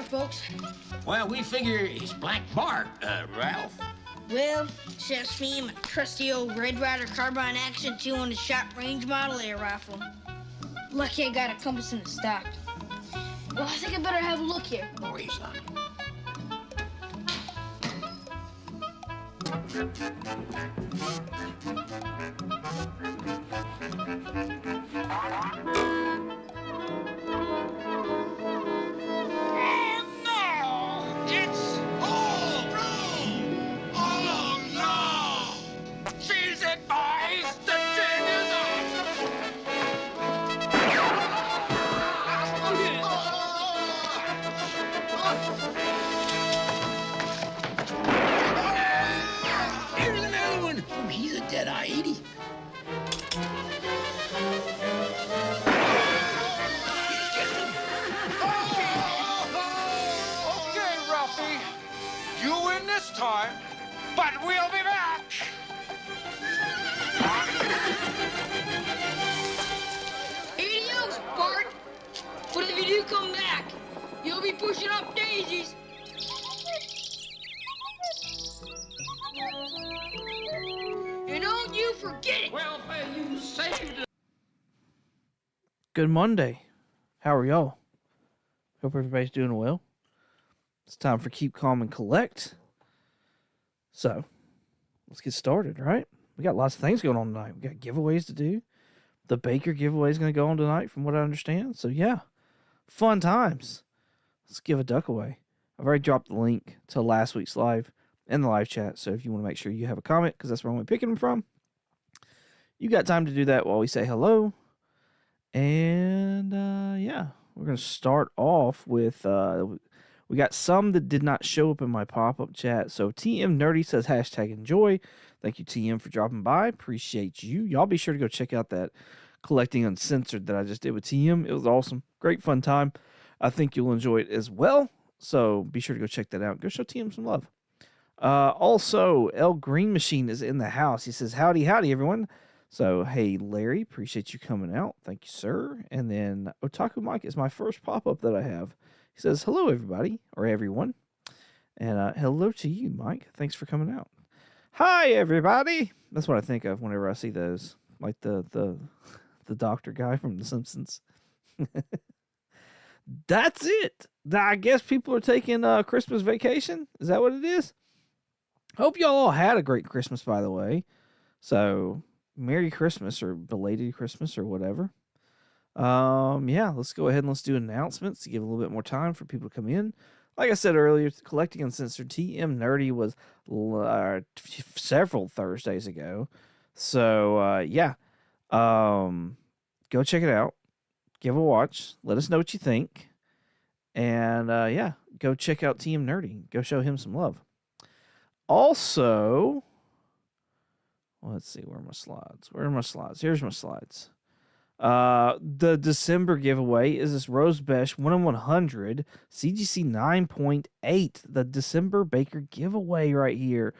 folks? Well, we figure it's Black Bart, Ralph. Well, it's just me and my trusty old Red Ryder Carbine Action 200-shot range model air rifle. Lucky I got a compass in the stock. Well, I think I better have a look here. Oh, he's on. Dead-eye 80. Okay, Ralphie. You win this time, but we'll be back. Adios, Bart. But if you do come back, you'll be pushing up daisies. And don't you forget it. Well, you saved it. Good Monday. How are y'all? Hope everybody's doing well. It's time for Keep Calm and Collect. So, let's get started, right? We got lots of things going on tonight. We got giveaways to do. The Baker giveaway is going to go on tonight, from what I understand. So, yeah, fun times. Let's give a duck away. I've already dropped the link to last week's live in the live chat. So, if you want to make sure you have a comment, because that's where I'm picking them from, you got time to do that while we say hello. And, yeah, we're going to start off with, we got some that did not show up in my pop-up chat. So TM Nerdy says hashtag enjoy. Thank you, TM, for dropping by. Appreciate you. Y'all be sure to go check out that Collecting Uncensored that I just did with TM. It was awesome. Great fun time. I think you'll enjoy it as well. So be sure to go check that out. Go show TM some love. Also, L Green Machine is in the house. He says, howdy, everyone. So, hey, Larry, appreciate you coming out. Thank you, sir. And then Otaku Mike is my first pop-up that I have. He says, hello, everybody, or everyone. And hello to you, Mike. Thanks for coming out. Hi, everybody. That's what I think of whenever I see those, like the doctor guy from The Simpsons. That's it. I guess people are taking Christmas vacation. Is that what it is? Hope y'all all had a great Christmas, by the way. So, Merry Christmas or belated Christmas or whatever. Yeah, let's go ahead and let's do announcements to give a little bit more time for people to come in. Like I said earlier, Collecting Uncensored TM Nerdy was several Thursdays ago. So, yeah. Go check it out. Give a watch. Let us know what you think. And, yeah, go check out TM Nerdy. Go show him some love. Also, let's see, where are my slides? Here's my slides. The December giveaway is this Rose Besh 1-in-100 CGC 9.8. The December Baker giveaway right here.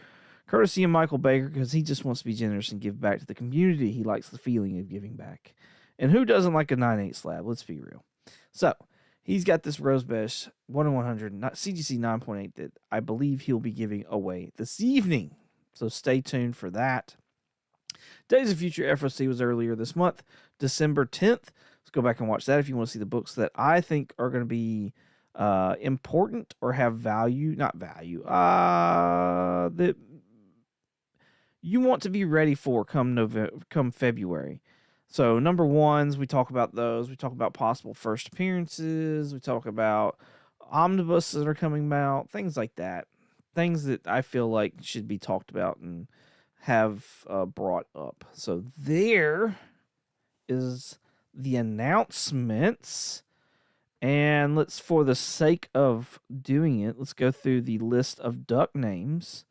Courtesy of Michael Baker, because he just wants to be generous and give back to the community. He likes the feeling of giving back. And who doesn't like a 9.8 slab? Let's be real. So, he's got this Rose Besh 1-in-100 CGC 9.8 that I believe he'll be giving away this evening. So stay tuned for that. Days of Future FOC was earlier this month, December 10th. Let's go back and watch that if you want to see the books that I think are going to be important or have value. Not value. That you want to be ready for come February. So number ones, we talk about those. We talk about possible first appearances. We talk about omnibuses that are coming out, things like that. Things that I feel like should be talked about and have brought up. So there is the announcements. And let's, for the sake of doing it, let's go through the list of duck names.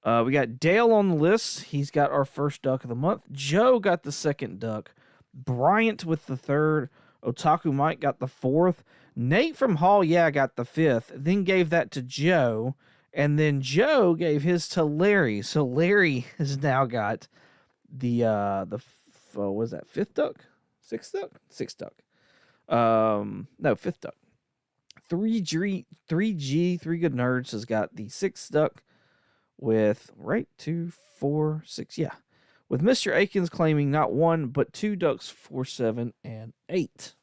We got Dale on the list. He's got our first duck of the month. Joe got the second duck. Bryant with the third. Otaku Mike got the fourth. Nate from Hall got the fifth. Then gave that to Joe. And then Joe gave his to Larry. So Larry has now got what was that, fifth duck? Sixth duck? Sixth duck. No, fifth duck. 3G, Three Good Nerds has got the 6 duck with, right, 2, 4, 6, yeah. With Mr. Akins claiming not 1, but 2 ducks, 4, 7, and 8.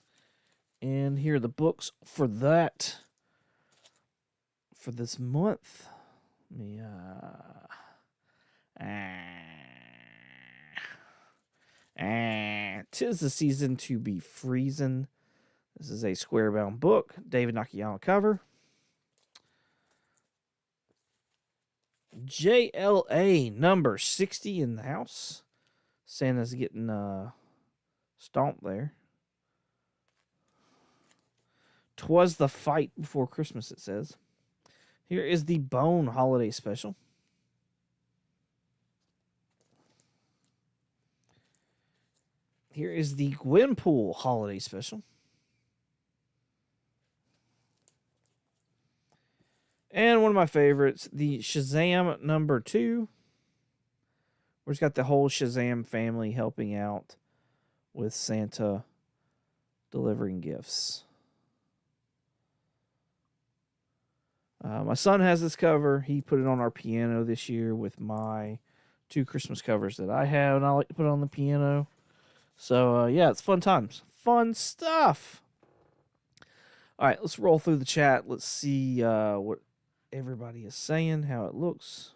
And here are the books for that, for this month. Let me, tis the season to be freezing. This is a square-bound book. David Nakayama cover. JLA number 60 in the house. Santa's getting stomped there. 'Twas the fight before Christmas, it says. Here is the Bone Holiday Special. Here is the Gwenpool Holiday Special. And one of my favorites, the Shazam number 2. Where it's got the whole Shazam family helping out with Santa delivering gifts. My son has this cover. He put it on our piano this year with my 2 Christmas covers that I have, and I like to put it on the piano. So, yeah, it's fun times. Fun stuff. All right, let's roll through the chat. Let's see what everybody is saying, how it looks.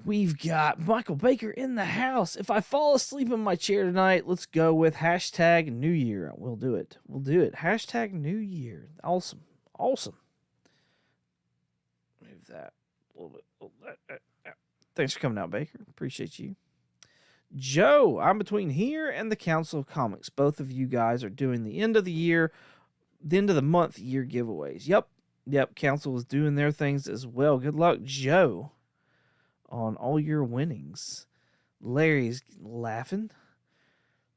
We've got Michael Baker in the house. If I fall asleep in my chair tonight, let's go with hashtag New Year. We'll do it. We'll do it. Hashtag New Year. Awesome. Awesome. Move that a little bit. Thanks for coming out, Baker. Appreciate you. Joe, I'm between here and the Council of Comics. Both of you guys are doing the end of the year, the end of the month year giveaways. Yep. Council is doing their things as well. Good luck, Joe, on all your winnings. Larry's laughing.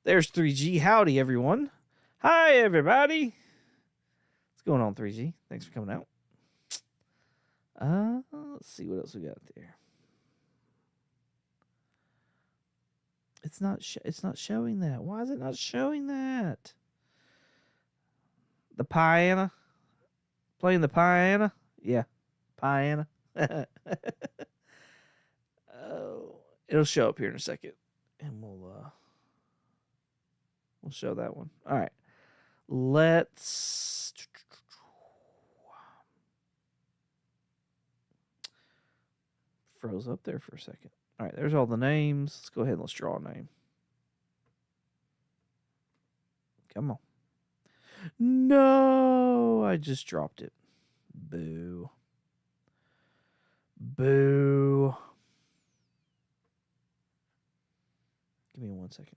There's 3G. Howdy, everyone. Hi, everybody. What's going on, 3G? Thanks for coming out. Let's see what else we got there. It's not showing that. Why is it not showing that? The piano? Playing the piano? Yeah, piano. Oh, it'll show up here in a second, and we'll show that one. All right, let's froze up there for a second. All right, there's all the names. Let's go ahead and let's draw a name. Come on. No, I just dropped it. Boo. Boo. Give me 1 second.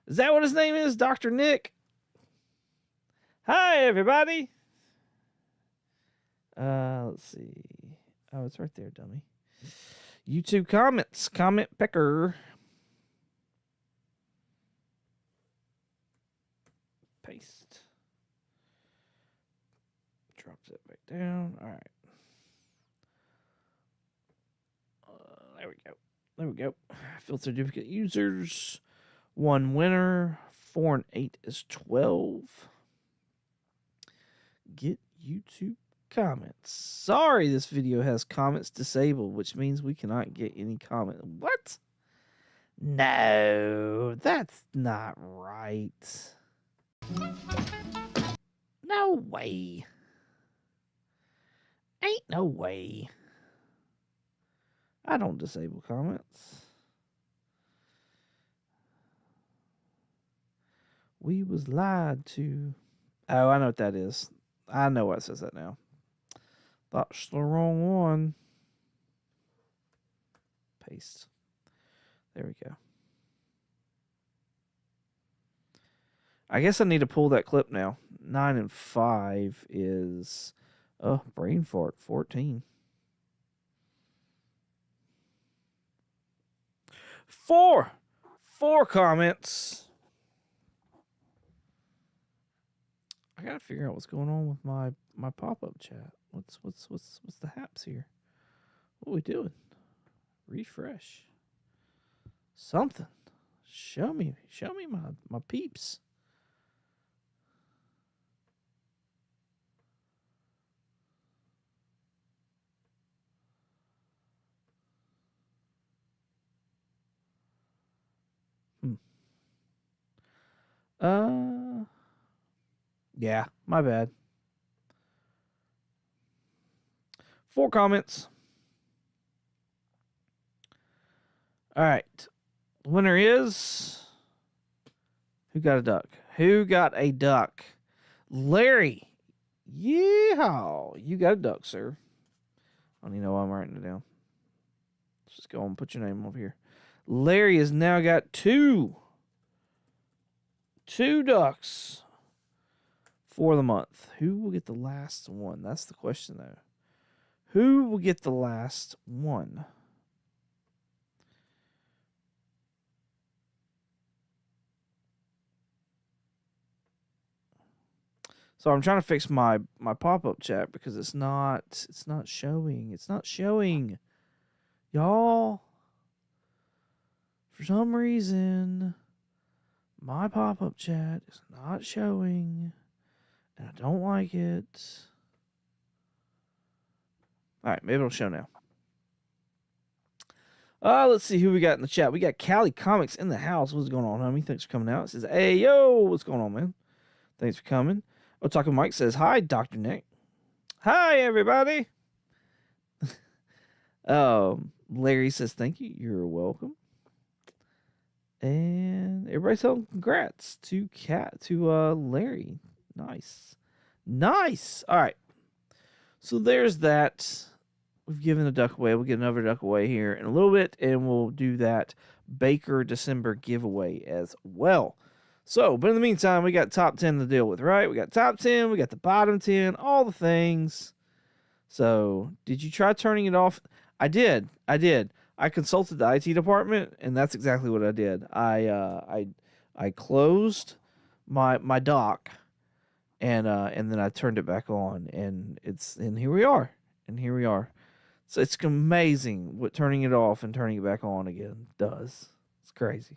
Is that what his name is? Dr. Nick? Hi, everybody. Let's see. Oh, it's right there, dummy. YouTube comments. Comment picker. Paste. Drops it back down. All right. There we go. There we go. Filter duplicate users. 1 winner. 4 and 8 is 12. Get YouTube comments. Sorry, this video has comments disabled, which means we cannot get any comment. What? No, that's not right. No way. Ain't no way. I don't disable comments. We was lied to. Oh, I know what that is. I know why it says that now. That's the wrong one. Paste. There we go. I guess I need to pull that clip now. 9 and 5 is brain fart 14. 4 comments. I gotta figure out what's going on with my pop-up chat. What's the haps here? What are we doing? Refresh. Something. Show me my peeps. Yeah, my bad. 4 comments. All right. Winner is... Who got a duck? Who got a duck? Larry. Yeehaw. You got a duck, sir. I don't even know why I'm writing it down. Let's just go and put your name over here. Larry has now got 2 ducks for the month. Who will get the last one? That's the question, though. Who will get the last one? So I'm trying to fix my pop-up chat because it's not showing. It's not showing. Y'all, for some reason, my pop-up chat is not showing, and I don't like it. All right, maybe it'll show now. Let's see who we got in the chat. We got Cali Comics in the house. What's going on, homie? Thanks for coming out. It says, hey, yo, what's going on, man? Thanks for coming. Otaku Mike says, hi, Dr. Nick. Hi, everybody. Larry says, thank you. You're welcome. And everybody's telling congrats to Larry. Nice. Nice. All right. So there's that. We've given a duck away. We'll get another duck away here in a little bit, and we'll do that Baker December giveaway as well. So, but in the meantime, we got top 10 to deal with, right? We got top 10, we got the bottom 10, all the things. So, did you try turning it off? I did. I consulted the IT department, and that's exactly what I did. I closed my dock, and then I turned it back on, and here we are. So it's amazing what turning it off and turning it back on again does. It's crazy.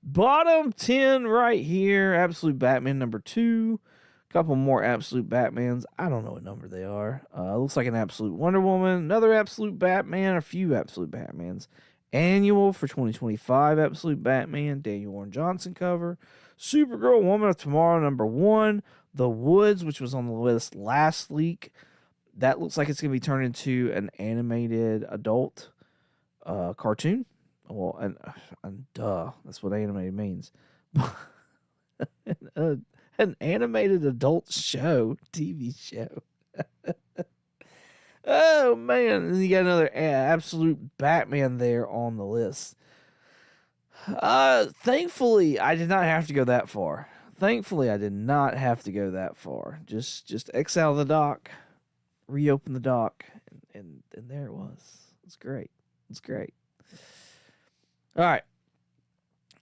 Bottom 10 right here. Absolute Batman number 2. A couple more Absolute Batmans. I don't know what number they are. Looks like an Absolute Wonder Woman. Another Absolute Batman. A few Absolute Batmans. Annual for 2025 Absolute Batman. Daniel Warren Johnson cover. Supergirl Woman of Tomorrow number 1. The Woods, which was on the list last week. That looks like it's going to be turned into an animated adult cartoon. Well, and duh, that's what animated means. An animated adult show, TV show. Oh, man. And you got another Absolute Batman there on the list. Thankfully, I did not have to go that far. Just X out of the dock, reopen the dock, and there it was. It's great. All right,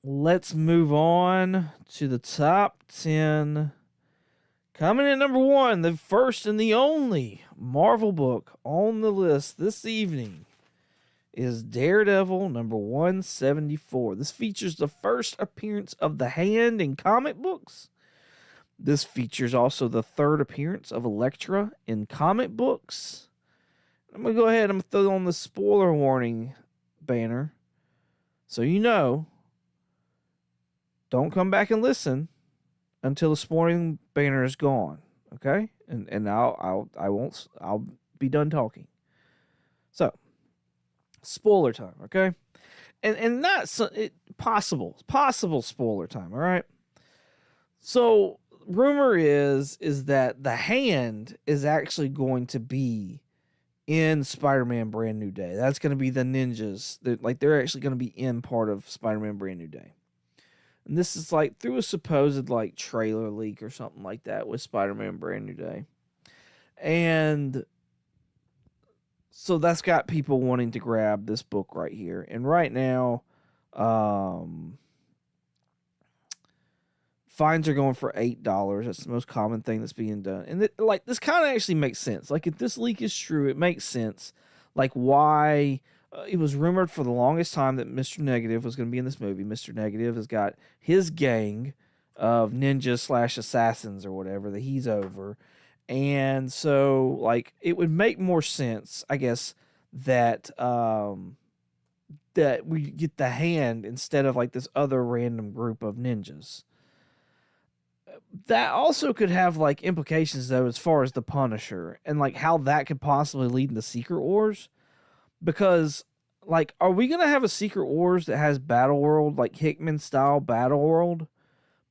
let's move on to the top 10. Coming in number 1, the first and the only Marvel book on the list this evening is Daredevil number 174. This features the first appearance of the Hand in comic books. This features also the third appearance of Elektra in comic books. I'm going to go ahead and throw on the spoiler warning banner. So you know, don't come back and listen until the spoiling banner is gone, okay? And I'll be done talking. So, spoiler time, okay? And not possible spoiler time, all right? So, rumor is that the Hand is actually going to be in Spider-Man Brand New Day. That's going to be the ninjas. They're actually going to be in part of Spider-Man Brand New Day. And this is like through a supposed like trailer leak or something like that with Spider-Man Brand New Day. And so that's got people wanting to grab this book right here. And right now, fines are going for $8. That's the most common thing that's being done. And this kind of actually makes sense. Like, if this leak is true, it makes sense. Like, why it was rumored for the longest time that Mr. Negative was going to be in this movie. Mr. Negative has got his gang of ninjas / assassins or whatever that he's over. And so, like, it would make more sense, I guess, that that we get the Hand instead of like this other random group of ninjas. That also could have like implications though as far as the Punisher and like how that could possibly lead into Secret Wars, because like are we going to have a Secret Wars that has Battle World, like Hickman style Battle World,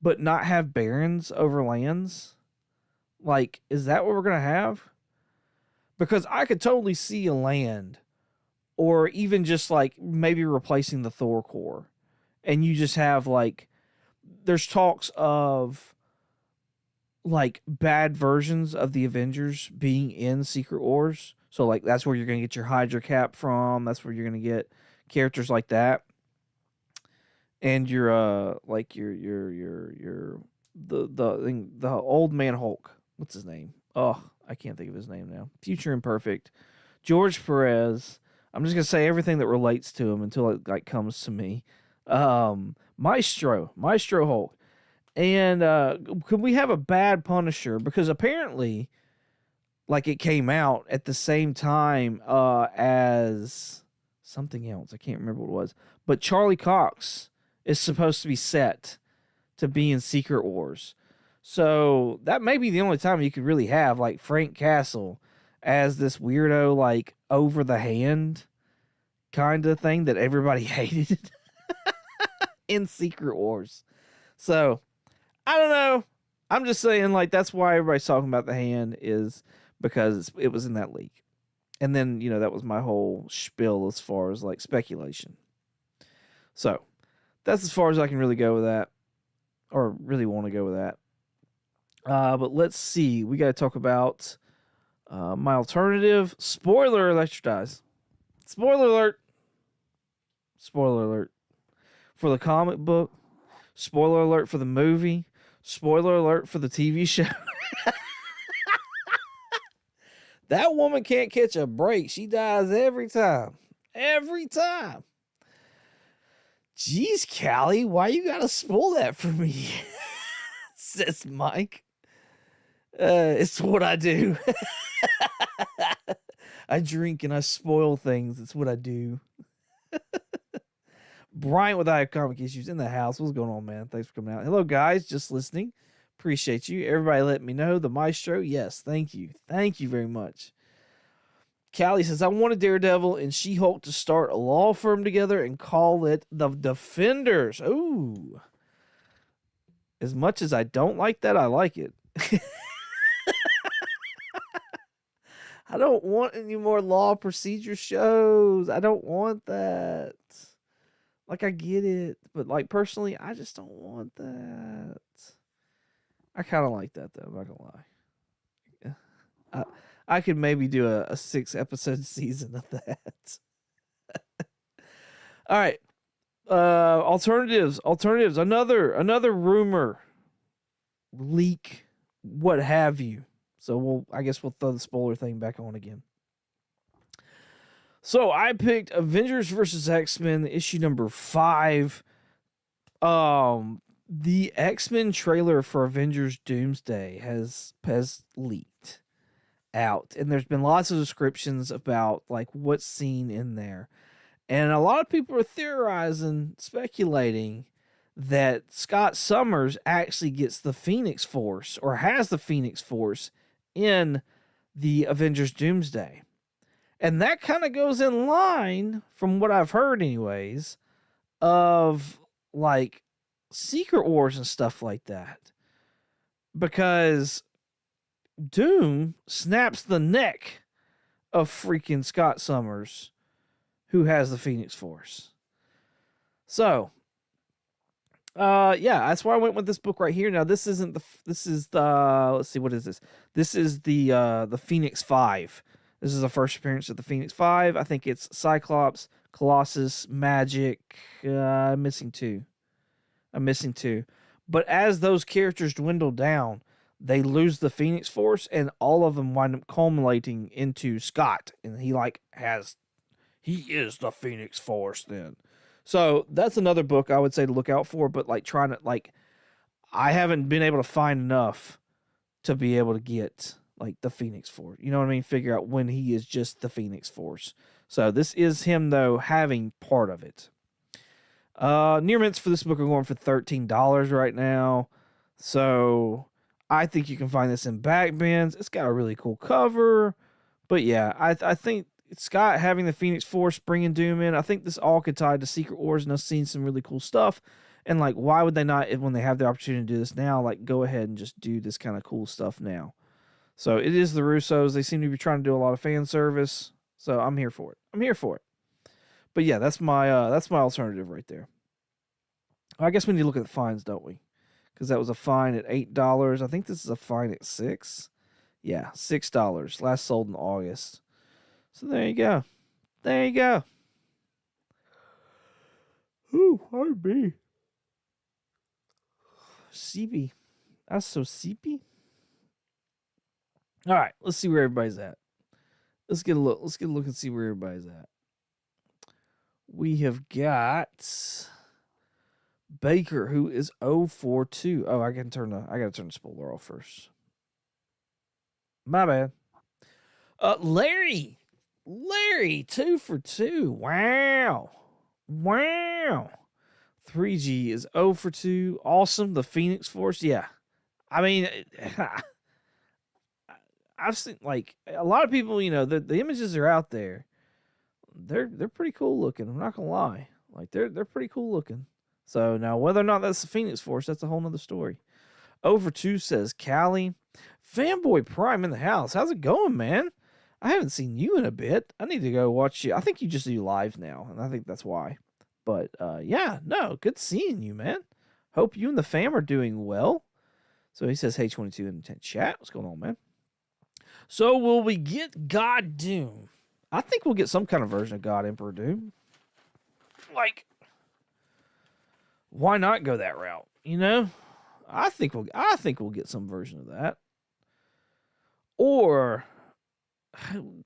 but not have barons over lands? Like, is that what we're going to have? Because I could totally see a land, or even just like maybe replacing the Thor core, and you just have like, there's talks of like bad versions of the Avengers being in Secret Wars. So like that's where you're going to get your Hydra Cap from. That's where you're going to get characters like that. And your like your the old man Hulk. What's his name? Oh, I can't think of his name now. Future Imperfect. George Perez. I'm just gonna say everything that relates to him until it like comes to me. Maestro Hulk. And could we have a bad Punisher? Because apparently, like it came out at the same time as something else. I can't remember what it was. But Charlie Cox is supposed to be set to be in Secret Wars. So that may be the only time you could really have like Frank Castle as this weirdo, like over the hand kind of thing that everybody hated in Secret Wars. So I don't know. I'm just saying, like, that's why everybody's talking about the Hand, is because it was in that league. And then, you know, that was my whole spiel as far as like speculation. So that's as far as I can really go with that, or really want to go with that. But let's see. We got to talk about my alternative. Spoiler alert, guys. Spoiler alert. Spoiler alert for the comic book. Spoiler alert for the movie. Spoiler alert for the TV show. That woman can't catch a break. She dies every time. Every time. Jeez, Callie, why you gotta spoil that for me? Says Mike. It's what I do. I drink and I spoil things. It's what I do. Bryant with I Have Comic Issues in the house. What's going on, man? Thanks for coming out. Hello, guys. Just listening. Appreciate you. Everybody let me know. The Maestro. Yes, thank you. Thank you very much. Callie says, I wanted Daredevil and She-Hulk to start a law firm together and call it the Defenders. Ooh. As much as I don't like that, I like it. I don't want any more law procedure shows. I don't want that. Like, I get it. But, like, personally, I just don't want that. I kind of like that, though. I'm not going to lie. I could maybe do a 6-episode season of that. All right. Alternatives. Another rumor, leak, what have you. So I guess we'll throw the spoiler thing back on again. So I picked Avengers vs. X-Men issue number 5. The X-Men trailer for Avengers Doomsday has leaked out, and there's been lots of descriptions about like what's seen in there. And a lot of people are theorizing, speculating that Scott Summers actually gets the Phoenix Force, or has the Phoenix Force in the Avengers Doomsday. And that kind of goes in line, from what I've heard anyways, of like Secret Wars and stuff like that. Because Doom snaps the neck of freaking Scott Summers, who has the Phoenix Force. So, yeah, that's why I went with this book right here. Now, this is the, let's see, what is this? This is the Phoenix 5. This is the first appearance of the Phoenix 5. I think it's Cyclops, Colossus, Magic. I'm missing two. But as those characters dwindle down, they lose the Phoenix Force, and all of them wind up culminating into Scott. And he is the Phoenix Force then. So that's another book I would say to look out for, but like trying to, like, I haven't been able to find enough to be able to get like the Phoenix Force. You know what I mean? Figure out when he is just the Phoenix Force. So this is him, though, having part of it. Near mints for this book are going for $13 right now. So I think you can find this in back bins. It's got a really cool cover. But yeah, I think Scott having the Phoenix Force bringing Doom in, I think this all could tie to Secret Wars and us seeing some really cool stuff. And like, why would they not, when they have the opportunity to do this now, like go ahead and just do this kind of cool stuff now? So it is the Russos. They seem to be trying to do a lot of fan service. So I'm here for it. I'm here for it. But yeah, that's my alternative right there. I guess we need to look at the fines, don't we? Because that was a fine at $8. I think this is a fine at $6. Yeah, $6. Last sold in August. So there you go. There you go. Ooh, RB. CB. That's so CP. All right, let's see where everybody's at. Let's get a look. Let's get a look and see where everybody's at. We have got Baker, who is 0-for-2. Oh, I gotta turn the spoiler off first. My bad. Larry, 2-for-2. Wow. 3G is 0-for-2. Awesome. The Phoenix Force. Yeah. I mean, I've seen like a lot of people, the images are out there. They're pretty cool looking. I'm not gonna lie. Like they're pretty cool looking. So now whether or not that's the Phoenix Force, that's a whole nother story. 0-for-2 says Callie. Fanboy Prime in the house. How's it going, man? I haven't seen you in a bit. I need to go watch you. I think you just do live now, and I think that's why. But yeah, no, good seeing you, man. Hope you and the fam are doing well. So he says, hey, 22 in the chat. What's going on, man? So will we get God Doom? I think we'll get some kind of version of God Emperor Doom. Like, why not go that route? I think we'll get some version of that. Or,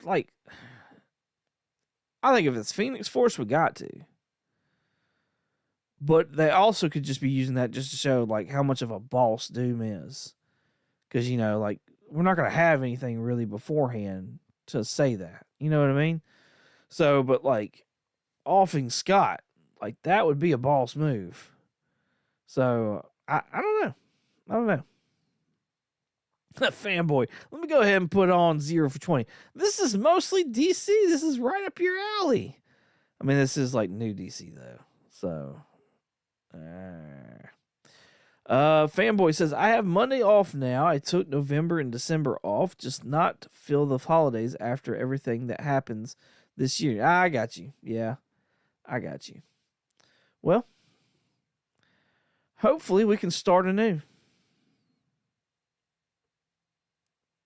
like, I think if it's Phoenix Force, we got to. But they also could just be using that just to show, like, how much of a boss Doom is. Because, like, we're not going to have anything really beforehand to say that. You know what I mean? So, but, like, offing Scott, like, that would be a boss move. So, I don't know. I don't know. Fanboy. Let me go ahead and put on 0-for-20. This is mostly DC. This is right up your alley. I mean, this is like new DC though. So, Fanboy says, I have Monday off now. I took November and December off, just not to feel the holidays after everything that happens this year. I got you. Yeah, I got you. Well, hopefully we can start anew.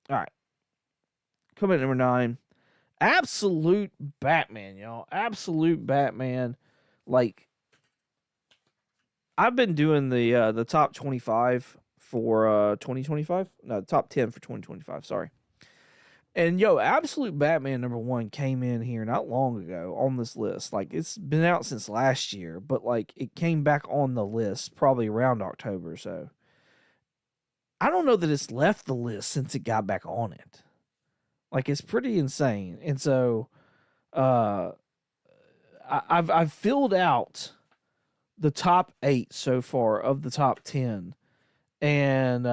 All right. Comment number 9. Absolute Batman, y'all. Absolute Batman. Like, I've been doing the top 25 for 2025. No, top 10 for 2025. Sorry. And yo, Absolute Batman number 1 came in here not long ago on this list. Like, it's been out since last year, but like it came back on the list probably around October or so. I don't know that it's left the list since it got back on it. Like, it's pretty insane. And so I've filled out the top 8 so far of the top 10. And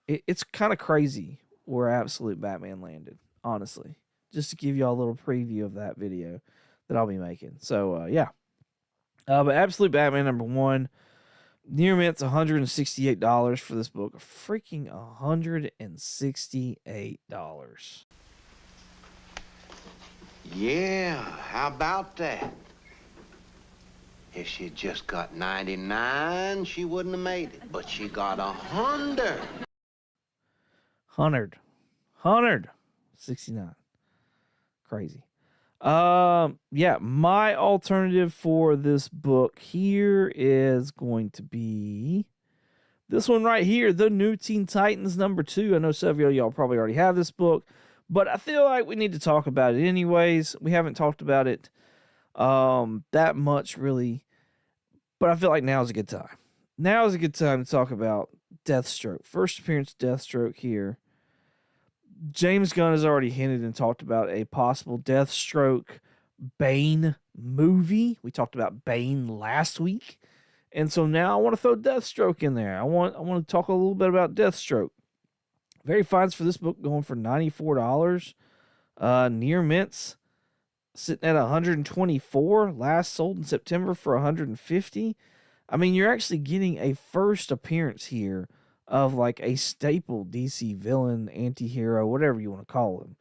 it's kind of crazy where Absolute Batman landed, honestly. Just to give you all a little preview of that video that I'll be making. So, yeah. But Absolute Batman number 1. Near mint's $168 for this book. Freaking $168. Yeah, how about that? If she'd just got 99, she wouldn't have made it. But she got 100. 169. Crazy. Yeah, my alternative for this book here is going to be this one right here, The New Teen Titans number 2. I know several of y'all probably already have this book, but I feel like we need to talk about it anyways. We haven't talked about it that much really, but I feel like now is a good time. Now is a good time to talk about Deathstroke. First appearance Deathstroke here. James Gunn has already hinted and talked about a possible Deathstroke Bane movie. We talked about Bane last week. And so now I want to throw Deathstroke in there. I want to talk a little bit about Deathstroke. Very fines for this book going for $94. Near mints sitting at 124. Last sold in September for 150. I mean, you're actually getting a first appearance here of like a staple DC villain, anti-hero, whatever you want to call him.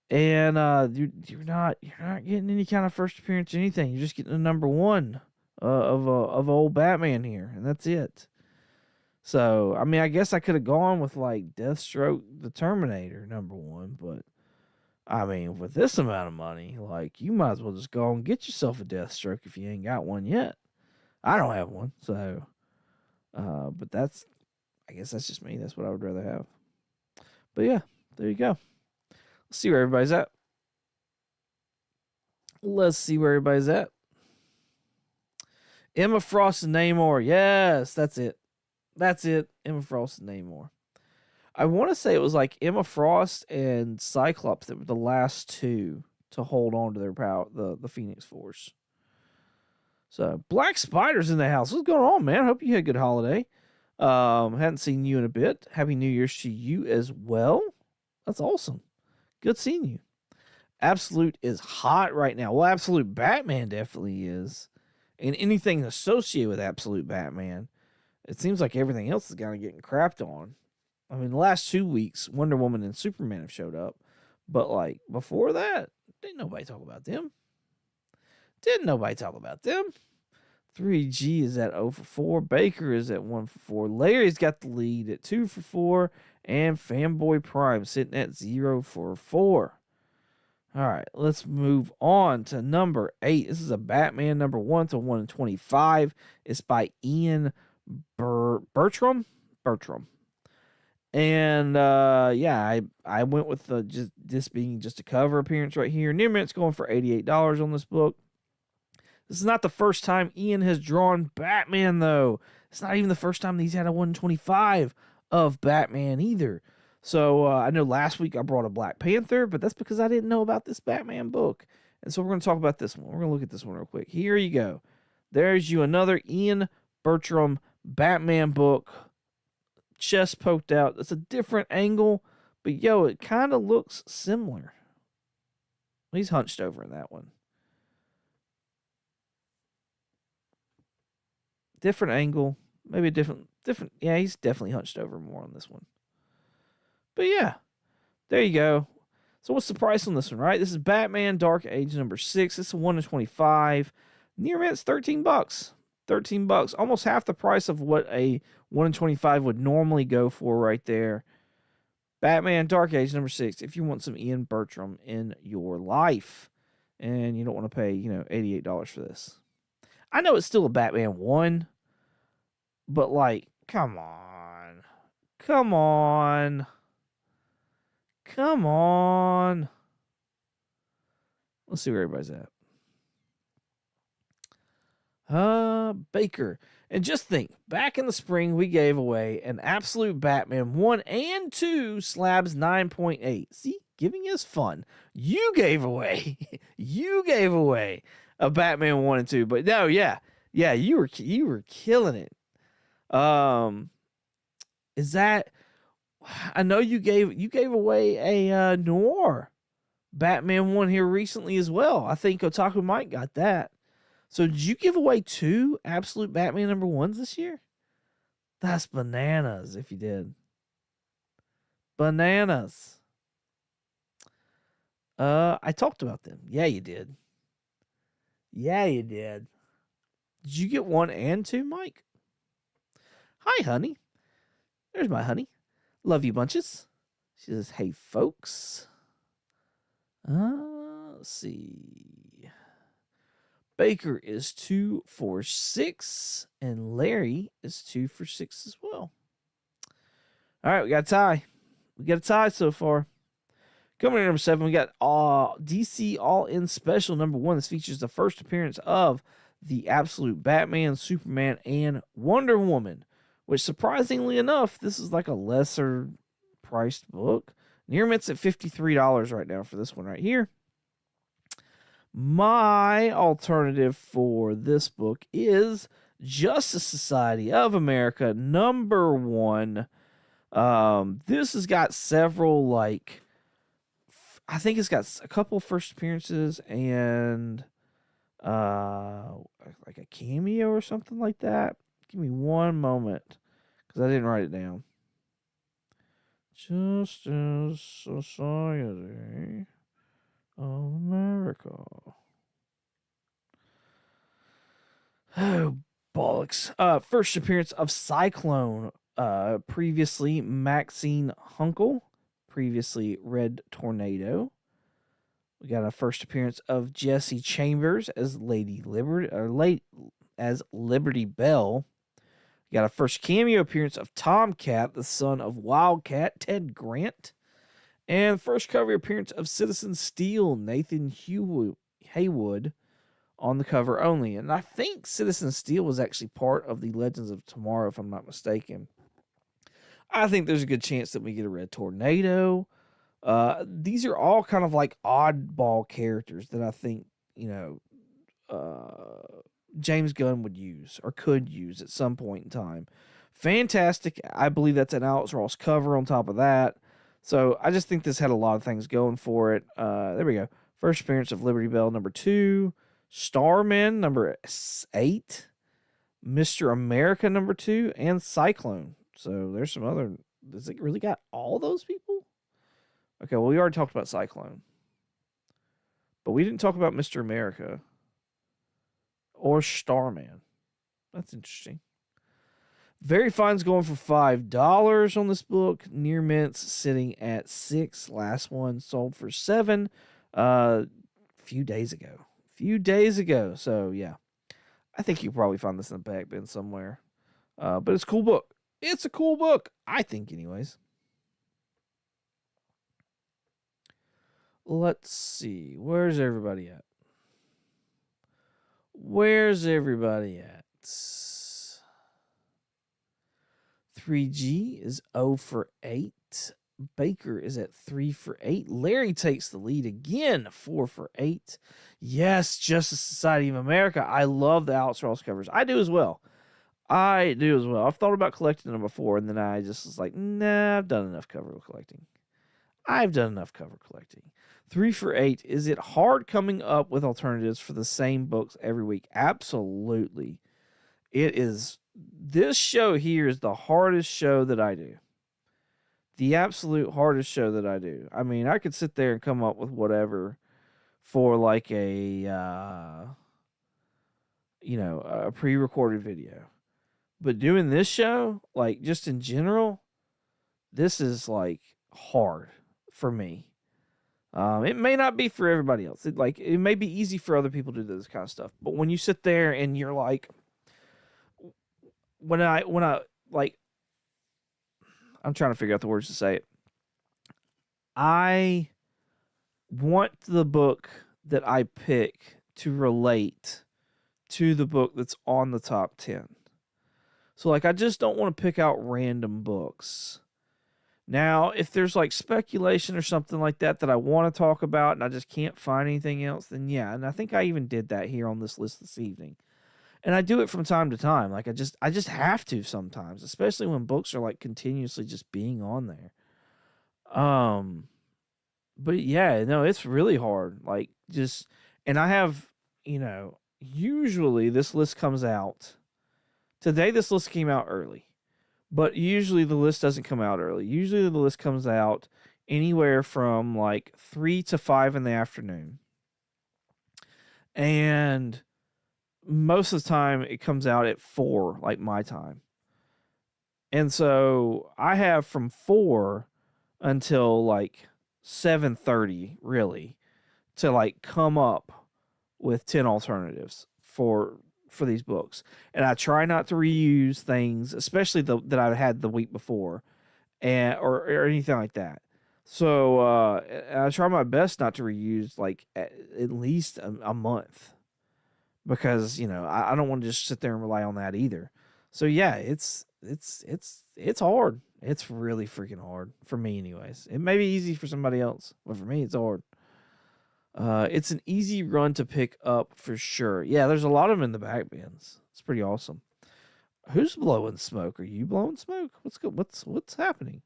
And you're not getting any kind of first appearance or anything. You're just getting a number one of old Batman here, and that's it. So I mean, I guess I could have gone with like Deathstroke, the Terminator, number one, but I mean, with this amount of money, like you might as well just go and get yourself a Deathstroke if you ain't got one yet. I don't have one, so but I guess that's just me. That's what I would rather have. But yeah, there you go. Let's see where everybody's at. Emma Frost and Namor. Yes, that's it. Emma Frost and Namor. I want to say it was like Emma Frost and Cyclops that were the last two to hold on to their power, the Phoenix Force. So, Black Spider's in the house. What's going on, man? Hope you had a good holiday. Hadn't seen you in a bit. Happy New Year's to you as well. That's awesome. Good seeing you. Absolute is hot right now. Well, Absolute Batman definitely is. And anything associated with Absolute Batman, it seems like everything else is kind of getting crapped on. I mean, the last 2 weeks, Wonder Woman and Superman have showed up. But, like, before that, didn't nobody talk about them. 3G is at 0 for 4. Baker is at 1 for 4. Larry's got the lead at 2 for 4. And Fanboy Prime sitting at 0 for 4. All right, let's move on to number 8. This is a Batman number 1 to 1 in 25. It's by Ian Bertram. And yeah, I went with just this being just a cover appearance right here. Near Mint's going for $88 on this book. This is not the first time Ian has drawn Batman, though. It's not even the first time he's had a 125 of Batman either. So I know last week I brought a Black Panther, but that's because I didn't know about this Batman book. And so we're going to talk about this one. We're going to look at this one real quick. Here you go. There's you another Ian Bertram Batman book. Chest poked out. It's a different angle, but yo, it kind of looks similar. He's hunched over in that one. Different angle, maybe a different. Yeah, he's definitely hunched over more on this one. But yeah, there you go. So what's the price on this one, right? This is Batman Dark Age number 6. It's a 1 in 25. Near mint's $13. $13, almost half the price of what a 1 in 25 would normally go for right there. Batman Dark Age number 6. If you want some Ian Bertram in your life, and you don't want to pay, $88 for this. I know it's still a Batman 1, but like, come on. Let's see where everybody's at. Baker. And just think, back in the spring, we gave away an Absolute Batman 1 and 2 slabs 9.8. See, giving is fun. You gave away a Batman 1 and 2, but no, yeah, you were killing it. Is that? I know you gave away a Noir Batman 1 here recently as well. I think Otaku Mike got that. So did you give away 2 Absolute Batman number 1s this year? That's bananas if you did. Bananas. I talked about them. Yeah, you did. Did you get 1 and 2, Mike? Hi, honey. There's my honey. Love you bunches. She says, hey, folks. Let's see. Baker is 2 for 6, and Larry is 2 for 6 as well. All right, we got a tie. We got a tie so far. Coming in number 7, we got DC All-In Special number 1. This features the first appearance of the Absolute Batman, Superman, and Wonder Woman, which surprisingly enough, this is like a lesser priced book. Near Mint's at $53 right now for this one right here. My alternative for this book is Justice Society of America #1. This has got several, like, I think it's got a couple first appearances and like a cameo or something like that. Give me one moment because I didn't write it down. Justice Society of America. Oh, bollocks. First appearance of Cyclone. Previously Maxine Hunkel. Previously Red Tornado. We got a first appearance of Jesse Chambers as Lady Liberty, as Liberty Bell. We got a first cameo appearance of Tomcat, the son of Wildcat Ted Grant, and first cover appearance of Citizen Steel, Nathan Haywood, on the cover only. And I think Citizen Steel was actually part of the Legends of Tomorrow, if I'm not mistaken. I think there's a good chance that we get a Red Tornado. These are all kind of like oddball characters that I think, James Gunn would use or could use at some point in time. Fantastic. I believe that's an Alex Ross cover on top of that. So I just think this had a lot of things going for it. There we go. First appearance of Liberty Bell #2. Starman #8. Mr. America #2. And Cyclone. So there's some other... Does it really got all those people? Okay, well, we already talked about Cyclone. But we didn't talk about Mr. America. Or Starman. That's interesting. Very Fine's going for $5 on this book. Near Mint's sitting at $6. Last one sold for $7 a few days ago. So, yeah. I think you probably find this in the back bin somewhere. But it's a cool book. It's a cool book. I think, anyways. Let's see. Where's everybody at? 3G is 0 for 8. Baker is at 3 for 8. Larry takes the lead again, 4 for 8. Yes, Justice Society of America. I love the Alex Ross covers. I do as well. I've thought about collecting them before, and then I just was like, nah, I've done enough cover collecting. 3 for 8. Is it hard coming up with alternatives for the same books every week? Absolutely. It is. This show here is the hardest show that I do. The absolute hardest show that I do. I mean, I could sit there and come up with whatever for like a pre-recorded video. But doing this show, like just in general, this is like hard for me. It may not be for everybody else. It may be easy for other people to do this kind of stuff. But when you sit there and you're like, when I I'm trying to figure out the words to say it. I want the book that I pick to relate to the book that's on the top 10. So, I just don't want to pick out random books. Now, if there's, speculation or something like that I want to talk about and I just can't find anything else, then yeah. And I think I even did that here on this list this evening. And I do it from time to time. I just have to sometimes, especially when books are, continuously just being on there. But yeah, no, it's really hard. And I have, usually this list comes out. Today, this list came out early. But usually the list doesn't come out early. Usually the list comes out anywhere from 3 to 5 in the afternoon. And most of the time it comes out at 4, my time. And so I have from 4 until 7:30 really to come up with 10 alternatives for these books. And I try not to reuse things, especially that I had the week before or anything like that. So I try my best not to reuse at least a month, because I don't want to just sit there and rely on that either. So yeah, it's hard. It's really freaking hard for me anyways. It may be easy for somebody else, but for me it's hard. It's an easy run to pick up for sure. Yeah, there's a lot of them in the back bins. It's pretty awesome. Who's blowing smoke? Are you blowing smoke? What's happening?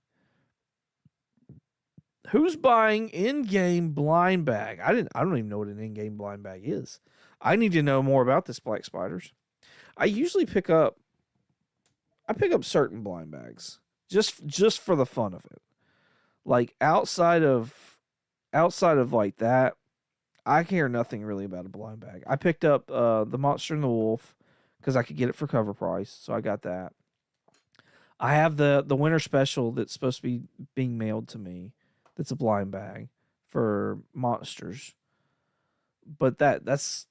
Who's buying in-game blind bag? I don't even know what an in-game blind bag is. I need to know more about this Black Spiders. I usually pick up certain blind bags just for the fun of it. Like outside of like that, I care nothing really about a blind bag. I picked up the Monster and the Wolf because I could get it for CovrPrice, so I got that. I have the winter special that's supposed to be being mailed to me. That's a blind bag for monsters. But that's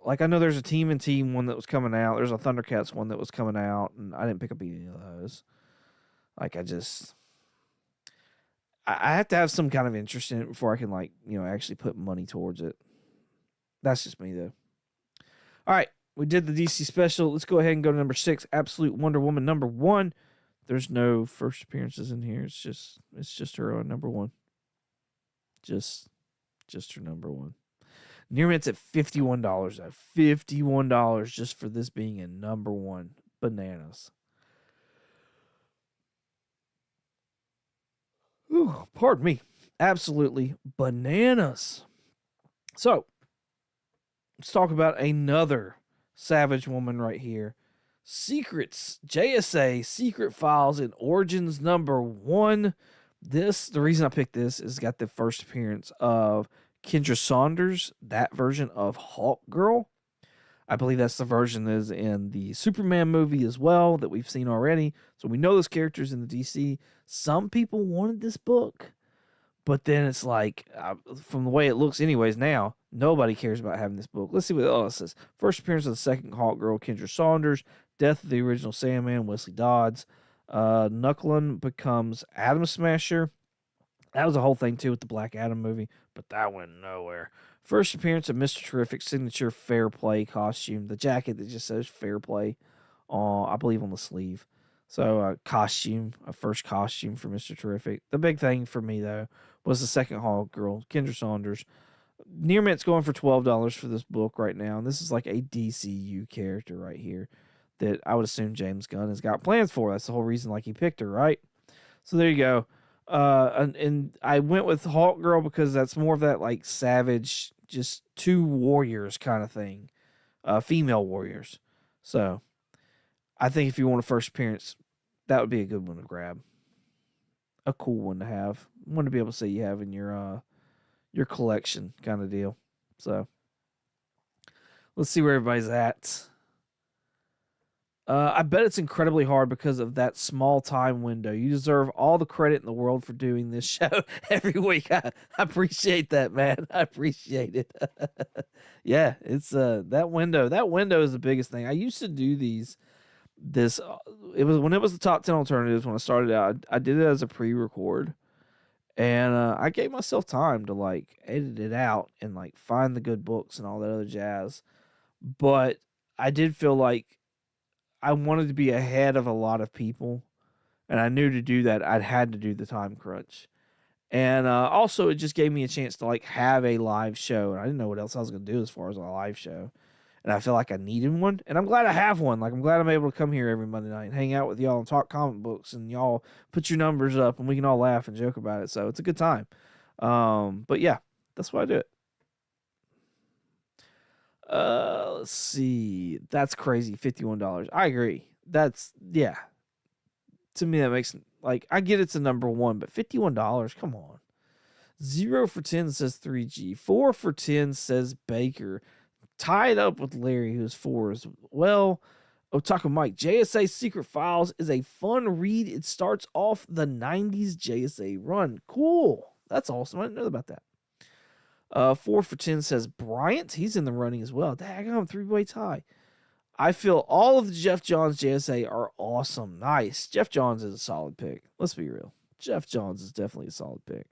like, I know there's a Team and Team one that was coming out. There's a Thundercats one that was coming out, and I didn't pick up any of those. Like, I have to have some kind of interest in it before I can, like, actually put money towards it. That's just me, though. All right, we did the DC special. Let's go ahead and go to number 6, Absolute Wonder Woman number 1. There's no first appearances in here. It's just her on number 1. Just her number 1. Near mint's at $51 though. $51 just for this being a number 1. Bananas. Ooh, pardon me. Absolutely bananas. So, let's talk about another Savage Woman right here. Secrets, JSA, Secret Files and Origins number 1. The reason I picked this is got the first appearance of Kendra Saunders, that version of Hawk Girl. I believe that's the version that is in the Superman movie as well that we've seen already. So we know those characters in the DC. Some people wanted this book, but then it's like, from the way it looks anyways now, nobody cares about having this book. Let's see what else says. First appearance of the second Hawk Girl, Kendra Saunders. Death of the original Sandman, Wesley Dodds. Knucklin becomes Atom Smasher. That was a whole thing too with the Black Adam movie, but that went nowhere. First appearance of Mr. Terrific signature Fair Play costume. The jacket that just says Fair Play, I believe on the sleeve. So a first costume for Mr. Terrific. The big thing for me though was the second Hawk Girl, Kendra Saunders. Near Mint's going for $12 for this book right now, and this is like a DCU character right here that I would assume James Gunn has got plans for. That's the whole reason like he picked her, right? So there you go. And I went with Hawk Girl because that's more of that like savage, just two warriors kind of thing, female warriors. So I think if you want a first appearance, that would be a good one to grab. A cool one to have. One to be able to say you have in your collection kind of deal. So let's see where everybody's at. I bet it's incredibly hard because of that small time window. You deserve all the credit in the world for doing this show every week. I appreciate that, man. I appreciate it. Yeah, it's that window. That window is the biggest thing. I used to do it was when it was the top 10 alternatives when I started out. I did it as a pre-record, and I gave myself time to like edit it out and like find the good books and all that other jazz. But I did feel like I wanted to be ahead of a lot of people, and I knew to do that, I'd had to do the time crunch. And also, it just gave me a chance to, like, have a live show, and I didn't know what else I was going to do as far as a live show. And I feel like I needed one, and I'm glad I have one. Like, I'm glad I'm able to come here every Monday night and hang out with y'all and talk comic books, and y'all put your numbers up, and we can all laugh and joke about it. So it's a good time. But, yeah, that's why I do it. Let's see. That's crazy. $51. I agree. Yeah. To me, that makes, like, I get it's a number 1, but $51, come on. 0 for 10 says 3G. 4 for 10 says Baker. Tied up with Larry, who's 4 as well. Otaku Mike. JSA Secret Files is a fun read. It starts off the 90s JSA run. Cool. That's awesome. I didn't know about that. 4 for 10 says Bryant. He's in the running as well. Daggone, 3-way tie. I feel all of the Jeff Johns JSA are awesome. Nice. Jeff Johns is a solid pick. Let's be real. Jeff Johns is definitely a solid pick.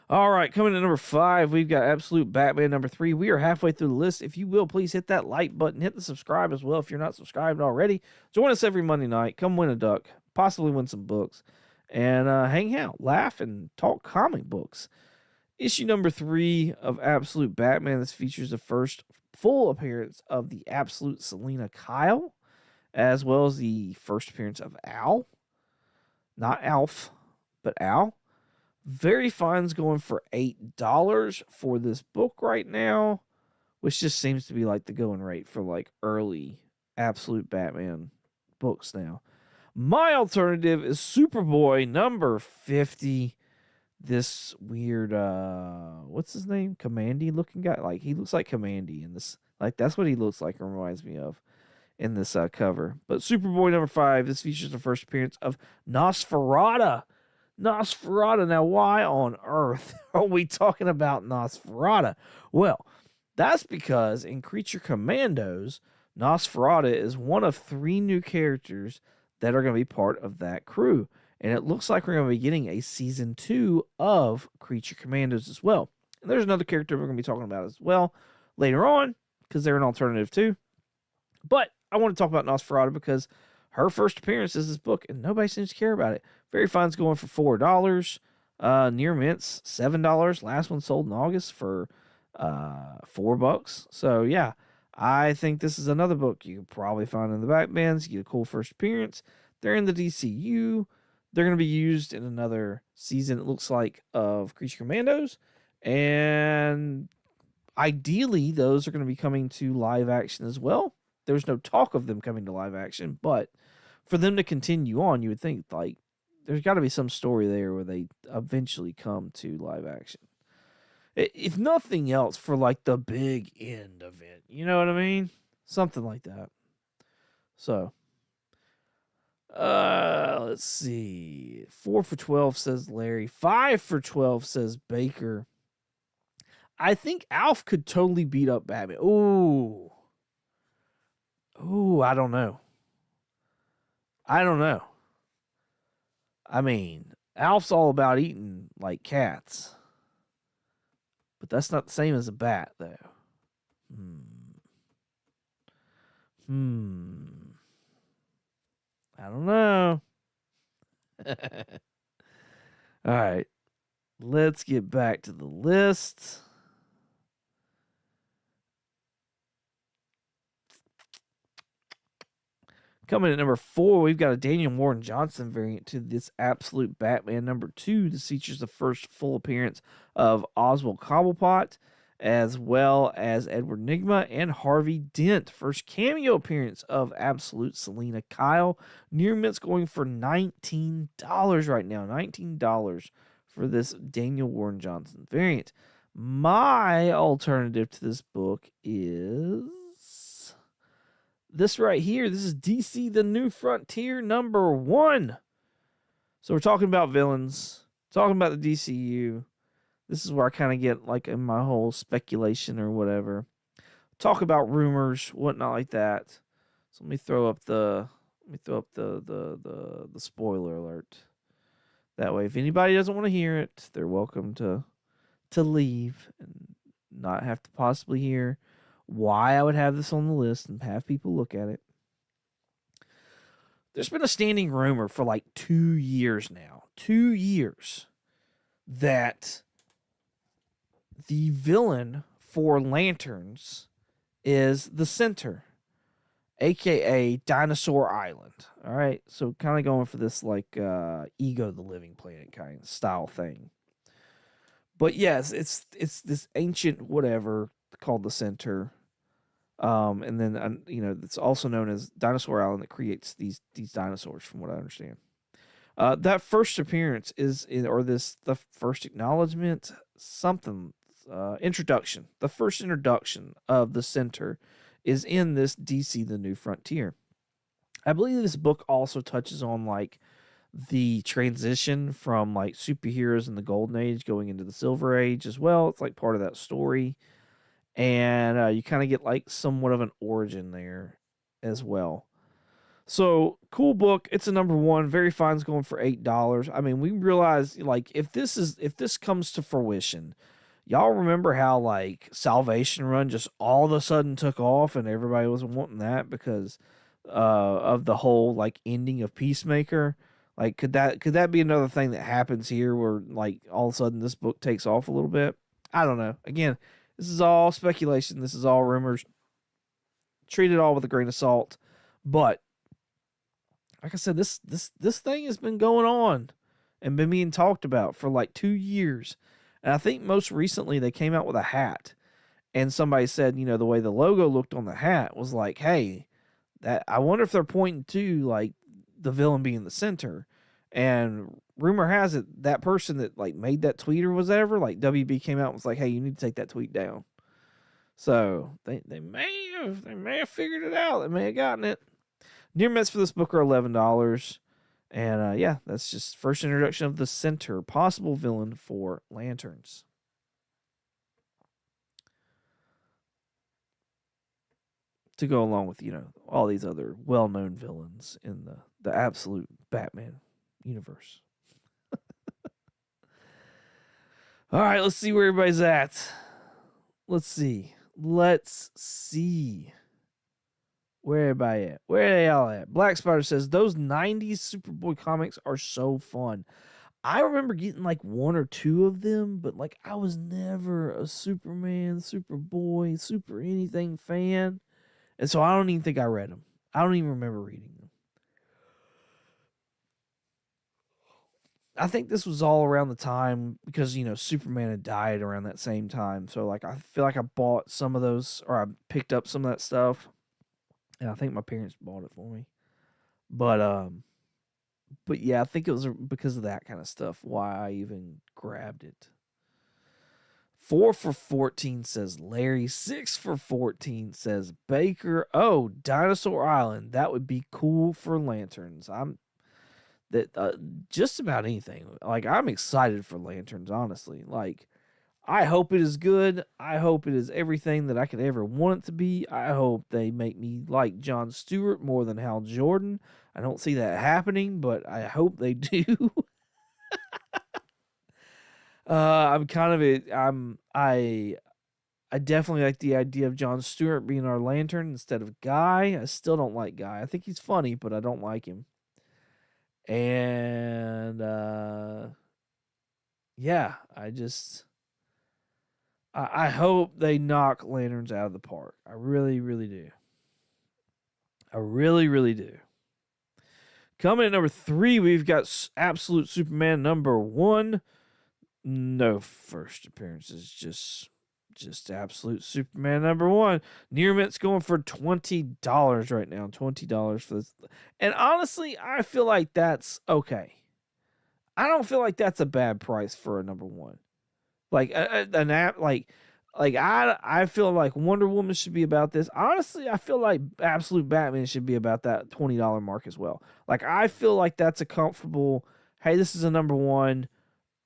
All right, coming to number 5, we've got Absolute Batman number 3. We are halfway through the list. If you will, please hit that like button. Hit the subscribe as well if you're not subscribed already. Join us every Monday night. Come win a duck. Possibly win some books. And hang out, laugh, and talk comic books. Issue number 3 of Absolute Batman. This features the first full appearance of the Absolute Selena Kyle, as well as the first appearance of Al. Not Alf, but Al. Very Fine's going for $8 for this book right now, which just seems to be like the going rate for like early Absolute Batman books now. My alternative is Superboy number 50. This weird, what's his name? Commandy looking guy. Like, he looks like Commandy in this. Like, that's what he looks like, and reminds me of in this cover. But Superboy number 5, this features the first appearance of Nosferatu. Nosferatu. Now, why on earth are we talking about Nosferatu? Well, that's because in Creature Commandos, Nosferatu is one of 3 new characters that are going to be part of that crew. And it looks like we're going to be getting a season 2 of Creature Commandos as well. And there's another character we're going to be talking about as well later on, because they're an alternative too. But I want to talk about Nosferatu because her first appearance is this book, and nobody seems to care about it. Very Fine's going for $4. Near Mint's $7. Last one sold in August for $4. So yeah, I think this is another book you could probably find in the back bins. You get a cool first appearance. They're in the DCU. They're going to be used in another season, it looks like, of Creature Commandos. And ideally, those are going to be coming to live action as well. There's no talk of them coming to live action, but for them to continue on, you would think, like, there's got to be some story there where they eventually come to live action. If nothing else, for, like, the big end of it. You know what I mean? Something like that. So, let's see. 4 for 12 says Larry. 5 for 12 says Baker. I think Alf could totally beat up Batman. Ooh, I don't know. I mean, Alf's all about eating like cats. But that's not the same as a bat, though. I don't know. All right. Let's get back to the list. Coming at number 4, we've got a Daniel Warren Johnson variant to this Absolute Batman number 2. This features the first full appearance of Oswald Cobblepot, as well as Edward Nygma and Harvey Dent. First cameo appearance of Absolute Selena Kyle. Near Mint's going for $19 right now. $19 for this Daniel Warren Johnson variant. My alternative to this book is this right here. This is DC The New Frontier number 1. So we're talking about villains, talking about the DCU. This is where I kind of get like in my whole speculation or whatever. Talk about rumors, whatnot like that. So let me throw up the spoiler alert. That way, if anybody doesn't want to hear it, they're welcome to leave and not have to possibly hear why I would have this on the list and have people look at it. There's been a standing rumor for like 2 years now. 2 years that the villain for Lanterns is the Center, a.k.a. Dinosaur Island. All right, so kind of going for this like Ego the Living Planet kind of style thing. But yes, it's this ancient whatever called the Center. And then, it's also known as Dinosaur Island that creates these dinosaurs, from what I understand. That first appearance the first acknowledgement, introduction. The first introduction of the Center is in this DC The New Frontier. I believe this book also touches on, like, the transition from, like, superheroes in the Golden Age going into the Silver Age as well. It's, like, part of that story. And you kind of get like somewhat of an origin there as well. So cool book. It's a number 1. Very Fine's going for $8. I mean, we realize like if this comes to fruition, y'all remember how like Salvation Run just all of a sudden took off and everybody was wanting that because of the whole like ending of Peacemaker. Like, could that be another thing that happens here where, like, all of a sudden this book takes off a little bit? I don't know. Again, this is all speculation. This is all rumors. Treat it all with a grain of salt. But like I said, this thing has been going on and been being talked about for like 2 years. And I think most recently they came out with a hat. And somebody said, the way the logo looked on the hat was like, hey, that I wonder if they're pointing to like the villain being the center. And rumor has it that person that like made that tweet or whatever, like WB came out and was like, hey, you need to take that tweet down. So they may have figured it out. They may have gotten it. Near mitts for this book are $11. And yeah, that's just first introduction of the center, possible villain for Lanterns. To go along with, all these other well-known villains in the absolute Batman universe. All right, let's see where everybody's at. Let's see. Where everybody at? Where are they all at? Black Spider says, those 90s Superboy comics are so fun. I remember getting like 1 or 2 of them, but like I was never a Superman, Superboy, super anything fan. And so I don't even think I read them. I don't even remember reading them. I think this was all around the time because, Superman had died around that same time. So, like, I feel like I bought some of those, or I picked up some of that stuff. And I think my parents bought it for me. But yeah, I think it was because of that kind of stuff why I even grabbed it. 4 for 14 says Larry. 6 for 14 says Baker. Oh, Dinosaur Island. That would be cool for Lanterns. Just about anything. Like, I'm excited for Lanterns, honestly. Like, I hope it is good. I hope it is everything that I could ever want it to be. I hope they make me like Jon Stewart more than Hal Jordan. I don't see that happening, but I hope they do. I definitely like the idea of Jon Stewart being our Lantern instead of Guy. I still don't like Guy. I think he's funny, but I don't like him. And yeah, I hope they knock Lanterns out of the park. I really, really do. I really, really do. Coming at number 3, we've got Absolute Superman number 1. No first appearances, just Absolute Superman number 1. Near Mint's going for $20 right now. $20 for this. And honestly, I feel like that's okay. I don't feel like that's a bad price for a number 1. Like an app, like I feel like Wonder Woman should be about this. Honestly, I feel like Absolute Batman should be about that $20 mark as well. Like, I feel like that's a comfortable, hey, this is a number 1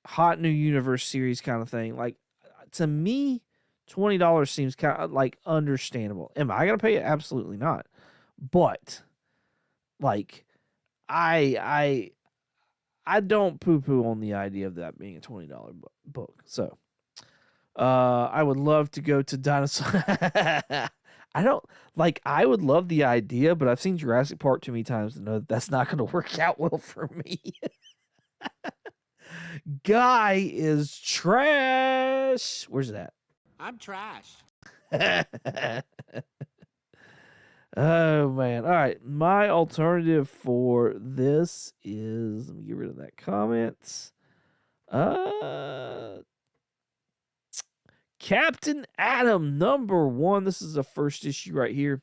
hot new universe series kind of thing. Like, to me, $20 seems kind of like understandable. Am I gonna pay it? Absolutely not. But like, I don't poo-poo on the idea of that being a $20 book. So, I would love to go to Dinosaur. I would love the idea, but I've seen Jurassic Park too many times to know that that's not going to work out well for me. Guy is trash. Where's that? I'm trash. Oh, man. All right. My alternative for this is, let me get rid of that comment. Captain Atom number 1. This is the first issue right here.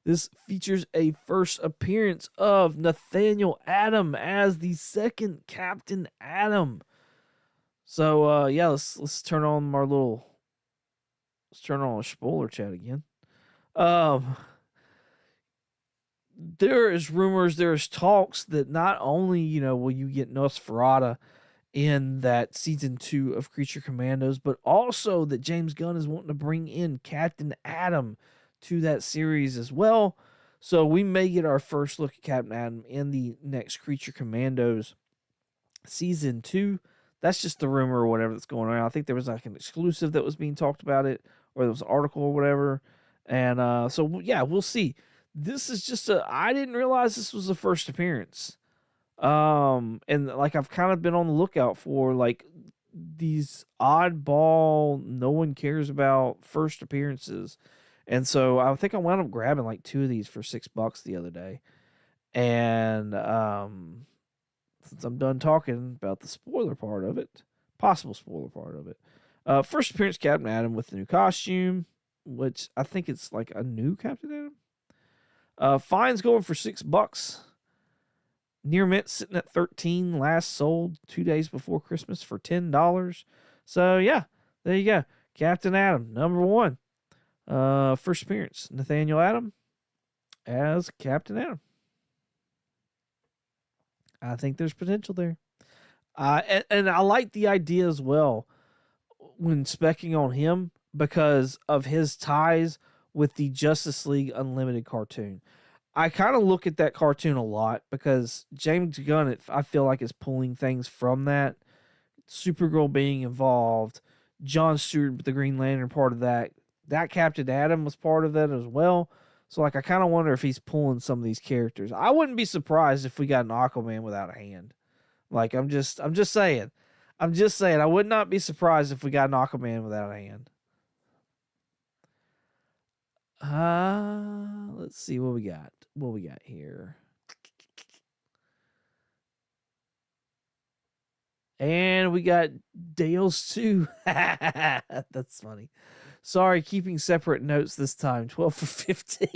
This features a first appearance of Nathaniel Adam as the second Captain Atom. So yeah, let's turn on a spoiler chat again. There is rumors, there is talks that not only, will you get Nosferatu in that season 2 of Creature Commandos, but also that James Gunn is wanting to bring in Captain Atom to that series as well. So we may get our first look at Captain Atom in the next Creature Commandos season 2. That's just the rumor or whatever that's going on. I think there was like an exclusive that was being talked about it, or there was an article or whatever. And so yeah, we'll see. This is just I didn't realize this was the first appearance And like I've kind of been on the lookout for like these oddball, no one cares about first appearances. And so I think I wound up grabbing like 2 of these for $6 the other day. And since I'm done talking about the spoiler part of it, possible spoiler part of it, first appearance Captain Adam with the new costume, which I think it's like a new Captain Adam. Fines going for $6. Near mint sitting at 13, last sold 2 days before Christmas for $10. So yeah, there you go. Captain Adam, number 1. First appearance, Nathaniel Adam as Captain Adam. I think there's potential there. And I like the idea as well when specking on him because of his ties with the Justice League Unlimited cartoon. I kind of look at that cartoon a lot because James Gunn, I feel like, is pulling things from that. Supergirl being involved, John Stewart, the Green Lantern, part of that. That Captain Adam was part of that as well. So, like, I kind of wonder if he's pulling some of these characters. I wouldn't be surprised if we got an Aquaman without a hand. Like, I'm just saying. I would not be surprised if we got an Aquaman without a hand. Let's see what we got. What we got here. And we got Dale's too. That's funny. Sorry, keeping separate notes this time. 12 for 15.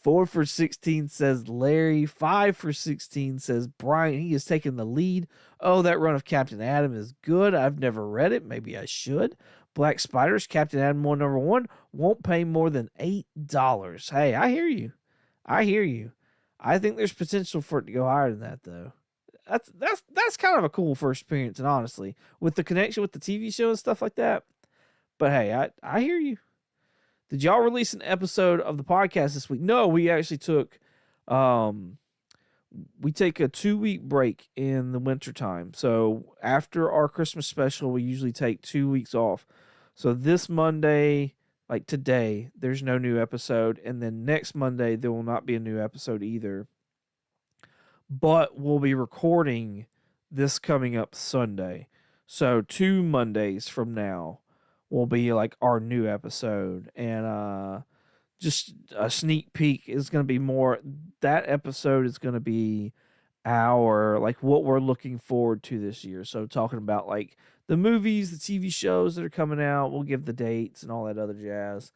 4 for 16 says Larry. 5 for 16 says Brian. He is taking the lead. Oh, that run of Captain Adam is good. I've never read it. Maybe I should. Black Spiders, Captain Adam number 1, won't pay more than $8. Hey, I hear you. I think there's potential for it to go higher than that, though. That's kind of a cool first appearance, and honestly, with the connection with the TV show and stuff like that. But hey, I hear you. Did y'all release an episode of the podcast this week? No, we actually took we take a 2-week break in the wintertime. So after our Christmas special, we usually take 2 weeks off. So this Monday, like today, there's no new episode. And then next Monday, there will not be a new episode either. But we'll be recording this coming up Sunday. So 2 Mondays from now will be like our new episode. And just a sneak peek is going to be more. That episode is going to be our, like, what we're looking forward to this year. So talking about like the movies, the TV shows that are coming out. We'll give the dates and all that other jazz.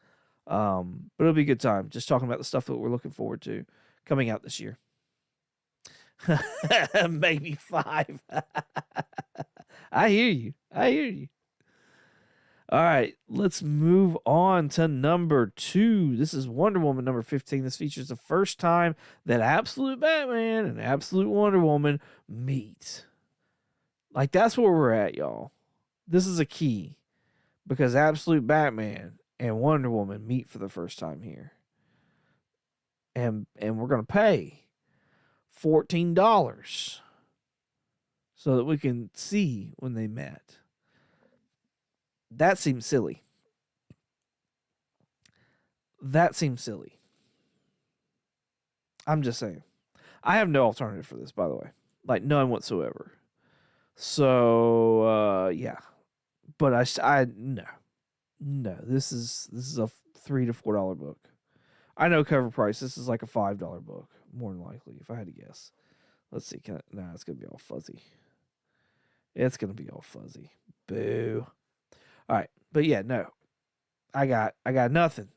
But it'll be a good time. Just talking about the stuff that we're looking forward to coming out this year. Maybe 5. I hear you. All right, let's move on to number 2. This is Wonder Woman number 15. This features the first time that Absolute Batman and Absolute Wonder Woman meet. Like, that's where we're at, y'all. This is a key because Absolute Batman and Wonder Woman meet for the first time here. And we're going to pay $14 so that we can see when they met. That seems silly. I'm just saying. I have no alternative for this, by the way. Like, none whatsoever. So, yeah. But no. This is a $3 to $4 book. I know CovrPrice. This is like a $5 book, more than likely, if I had to guess. Let's see. It's gonna be all fuzzy. It's gonna be all fuzzy. Boo. All right, but yeah, no. I got nothing.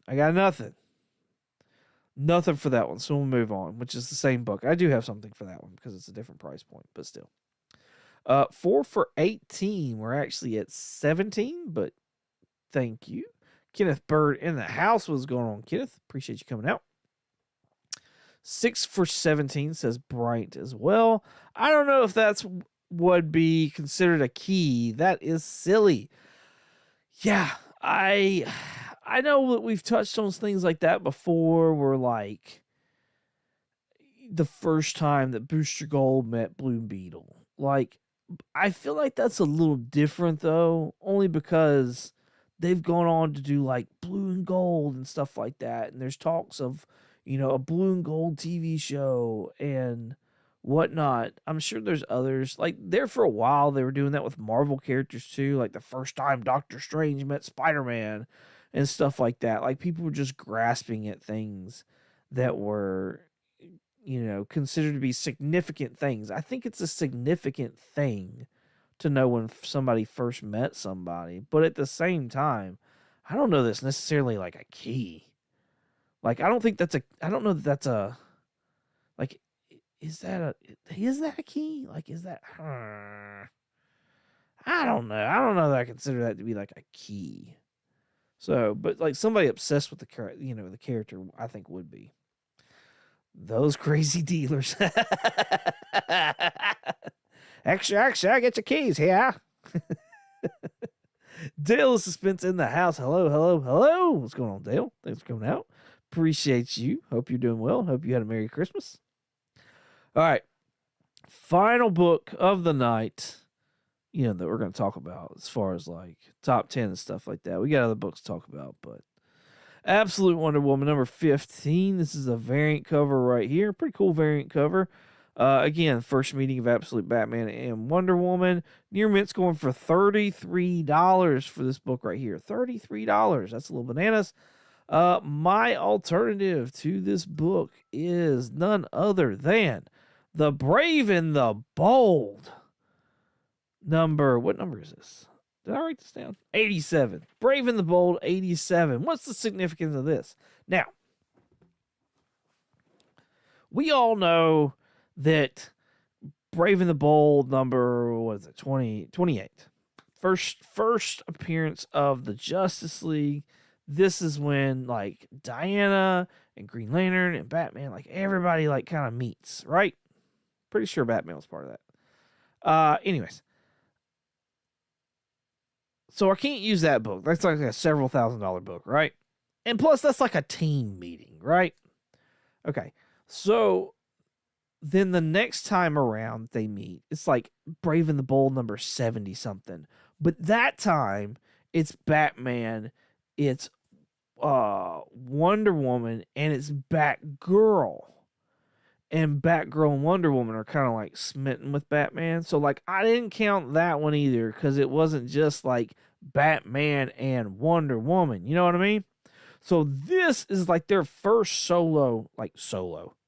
Nothing for that one. So we'll move on, which is the same book. I do have something for that one because it's a different price point, but still. 4 for 18. We're actually at 17, but thank you. Kenneth Bird in the house. What's going on, Kenneth? Appreciate you coming out. 6 for 17 says Bright as well. I don't know if that's would be considered a key. That is silly. Yeah, I know that we've touched on things like that before. Where like the first time that Booster Gold met Blue Beetle. Like, I feel like that's a little different though, only because they've gone on to do like Blue and Gold and stuff like that. And there's talks of, a blue and gold TV show and whatnot. I'm sure there's others. Like, there for a while, they were doing that with Marvel characters too, like the first time Doctor Strange met Spider-Man and stuff like that. Like, people were just grasping at things that were, considered to be significant things. I think it's a significant thing to know when somebody first met somebody, but at the same time, I don't know that's necessarily like a key. Like, I don't know that that's a, like, is that a key? Like, is that, I don't know. I don't know that I consider that to be like a key. So, but like somebody obsessed with the character, I think would be. Those crazy dealers. Actually, I get your keys here. Dale Suspense in the house. Hello. What's going on, Dale? Thanks for coming out. Appreciate you. Hope you're doing well. Hope you had a Merry Christmas. All right. Final book of the night, that we're going to talk about as far as like top 10 and stuff like that. We got other books to talk about, but Absolute Wonder Woman number 15. This is a variant cover right here. Pretty cool variant cover. Again, first meeting of Absolute Batman and Wonder Woman. Near Mint's going for $33 for this book right here. $33. That's a little bananas. My alternative to this book is none other than The Brave and the Bold. What number is this? Did I write this down? 87. Brave and the Bold, 87. What's the significance of this? Now, we all know that Brave and the Bold number, 28. First appearance of the Justice League. This is when, like, Diana and Green Lantern and Batman, like, everybody, like, kind of meets, right? Pretty sure Batman was part of that. Anyways. So I can't use that book. That's like a several $1,000 book, right? And plus, that's like a team meeting, right? Okay. So then the next time around they meet, it's like Brave and the Bold number 70-something. But that time, it's Batman, it's Wonder Woman, and it's Batgirl. And Batgirl and Wonder Woman are kind of like smitten with Batman. So like I didn't count that one either because it wasn't just like Batman and Wonder Woman. You know what I mean? So this is like their first solo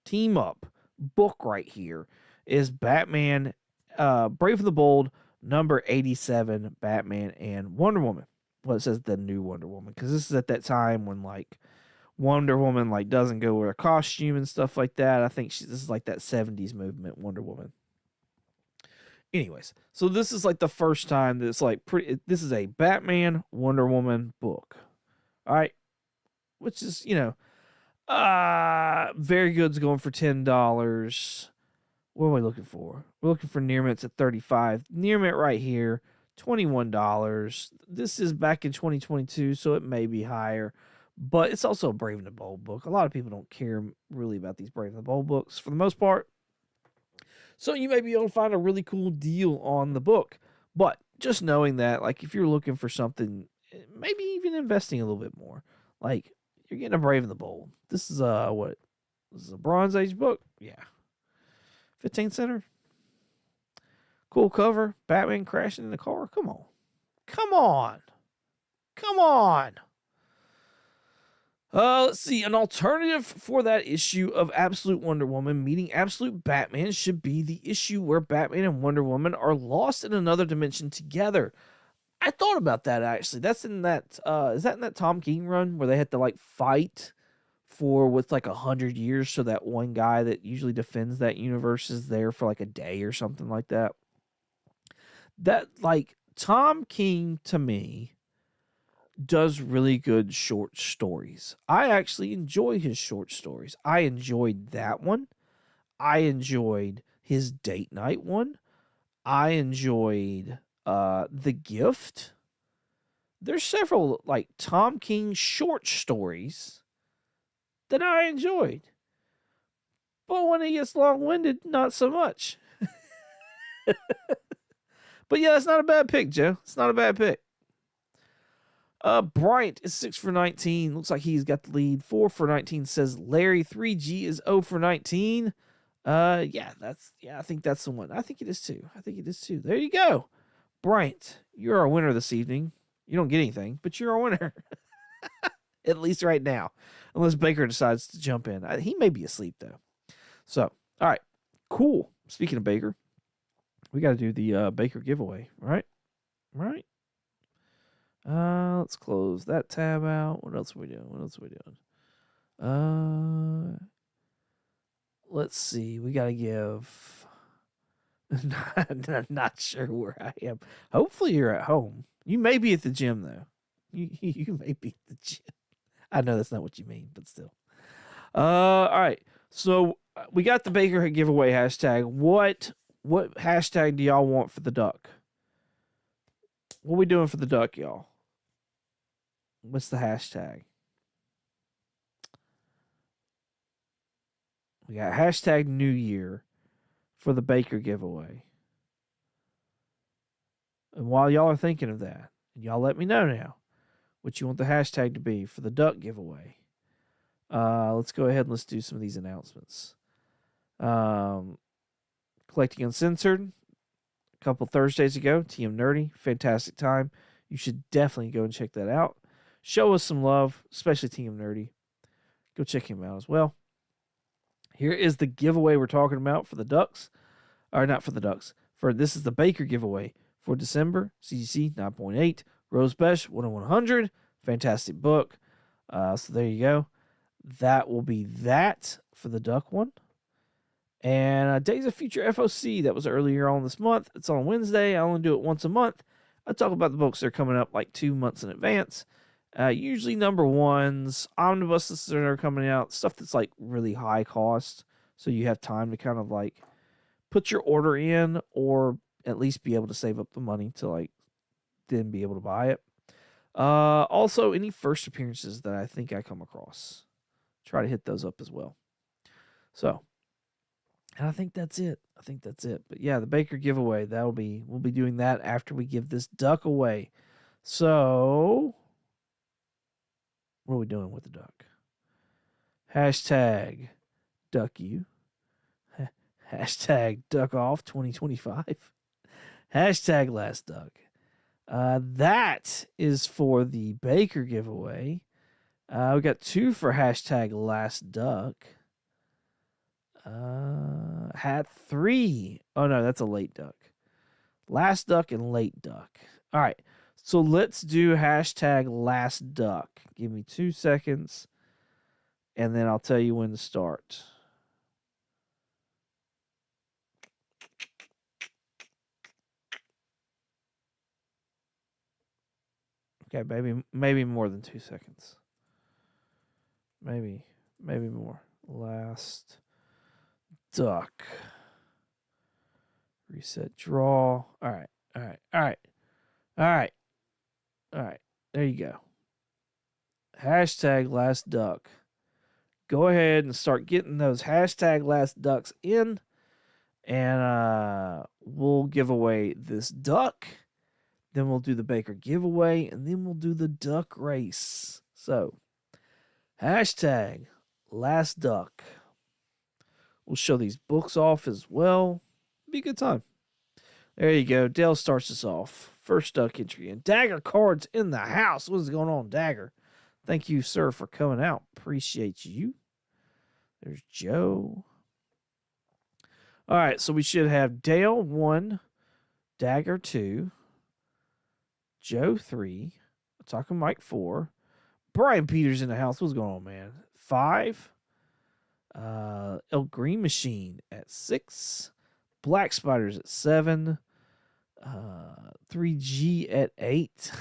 team up book right here is Batman, Brave and the Bold, number 87, Batman and Wonder Woman. Well, it says the new Wonder Woman because this is at that time when like Wonder Woman like doesn't go wear a costume and stuff like that. I think this is like that 70s movement Wonder Woman. Anyways, so this is like the first time that it's like this is a Batman Wonder Woman book. All right. Which is, Very Good's going for $10. What are we looking for? We're looking for Near Mint's at $35. Near Mint right here, $21. This is back in 2022, so it may be higher. But it's also a Brave and the Bold book. A lot of people don't care really about these Brave and the Bold books for the most part. So you may be able to find a really cool deal on the book. But just knowing that, like, if you're looking for something, maybe even investing a little bit more, like, you're getting a Brave and the Bold. This is This is a Bronze Age book? Yeah. 15th Center. Cool cover. Batman crashing in the car. Come on. Let's see. An alternative for that issue of Absolute Wonder Woman meeting Absolute Batman should be the issue where Batman and Wonder Woman are lost in another dimension together. I thought about that, actually. That's in that, is that in that Tom King run where they had to, like, fight for what's like 100 years so that one guy that usually defends that universe is there for like a day or something like that? That, like, Tom King, to me, does really good short stories. I actually enjoy his short stories. I enjoyed that one. I enjoyed his date night one. I enjoyed The Gift. There's several, like, Tom King short stories that I enjoyed. But when he gets long-winded, not so much. But yeah, it's not a bad pick, Joe. It's not a bad pick. Bryant is 6 for 19. Looks like he's got the lead. 4 for 19 says Larry. 3G is 0 for 19. Yeah, I think that's the one. I think it is too. There you go. Bryant, you're our winner this evening. You don't get anything, but you're our winner. At least right now. Unless Baker decides to jump in. He may be asleep, though. So, all right. Cool. Speaking of Baker, we got to do the Baker giveaway, right? Right? Let's close that tab out. What else are we doing? Let's see. We got to give... I'm not sure where I am. Hopefully you're at home. You may be at the gym, though. You may be at the gym. I know that's not what you mean, but still. All right. So we got the Baker giveaway hashtag. What hashtag do y'all want for the duck? What are we doing for the duck, y'all? What's the hashtag? We got hashtag New Year for the Baker giveaway. And while y'all are thinking of that, y'all let me know now what you want the hashtag to be for the duck giveaway. Let's go ahead and let's do some of these announcements. Collecting Uncensored, a couple Thursdays ago, TM Nerdy, fantastic time. You should definitely go and check that out. Show us some love, especially TM Nerdy. Go check him out as well. Here is the giveaway we're talking about for the Ducks. Or not for the Ducks. This is the Baker giveaway for December. CGC 9.8. Rose Besh 10100. Fantastic book. So there you go. That will be that for the Duck one. And Days of Future FOC, that was earlier on this month. It's on Wednesday. I only do it once a month. I talk about the books that are coming up like 2 months in advance. Usually number ones, omnibuses that are coming out, stuff that's like really high cost. So you have time to kind of like put your order in or at least be able to save up the money to like then be able to buy it. Also, any first appearances that I think I come across, try to hit those up as well. So, and I think that's it. But yeah, the Baker giveaway, we'll be doing that after we give this duck away. So, what are we doing with the duck? Hashtag duck you. Hashtag duck off 2025. Hashtag last duck. That is for the Baker giveaway. We got 2 for hashtag last duck. Had 3. Oh no, that's a late duck. Last duck and late duck. All right. So let's do hashtag last duck. Give me 2 seconds. And then I'll tell you when to start. Okay, maybe more than 2 seconds. Maybe more. Last duck. Reset draw. All right. There you go. Hashtag last duck. Go ahead and start getting those hashtag last ducks in. And we'll give away this duck. Then we'll do the Baker giveaway. And then we'll do the duck race. So, hashtag last duck. We'll show these books off as well. Be a good time. There you go. Dale starts us off. First duck entry. And Dagger Cards in the house. What's going on, Dagger? Thank you, sir, for coming out. Appreciate you. There's Joe. All right, so we should have Dale 1, Dagger 2, Joe 3, Talking Mike 4, Brian Peters in the house. What's going on, man? 5, El Green Machine at 6, Black Spiders at 7, 3G at 8,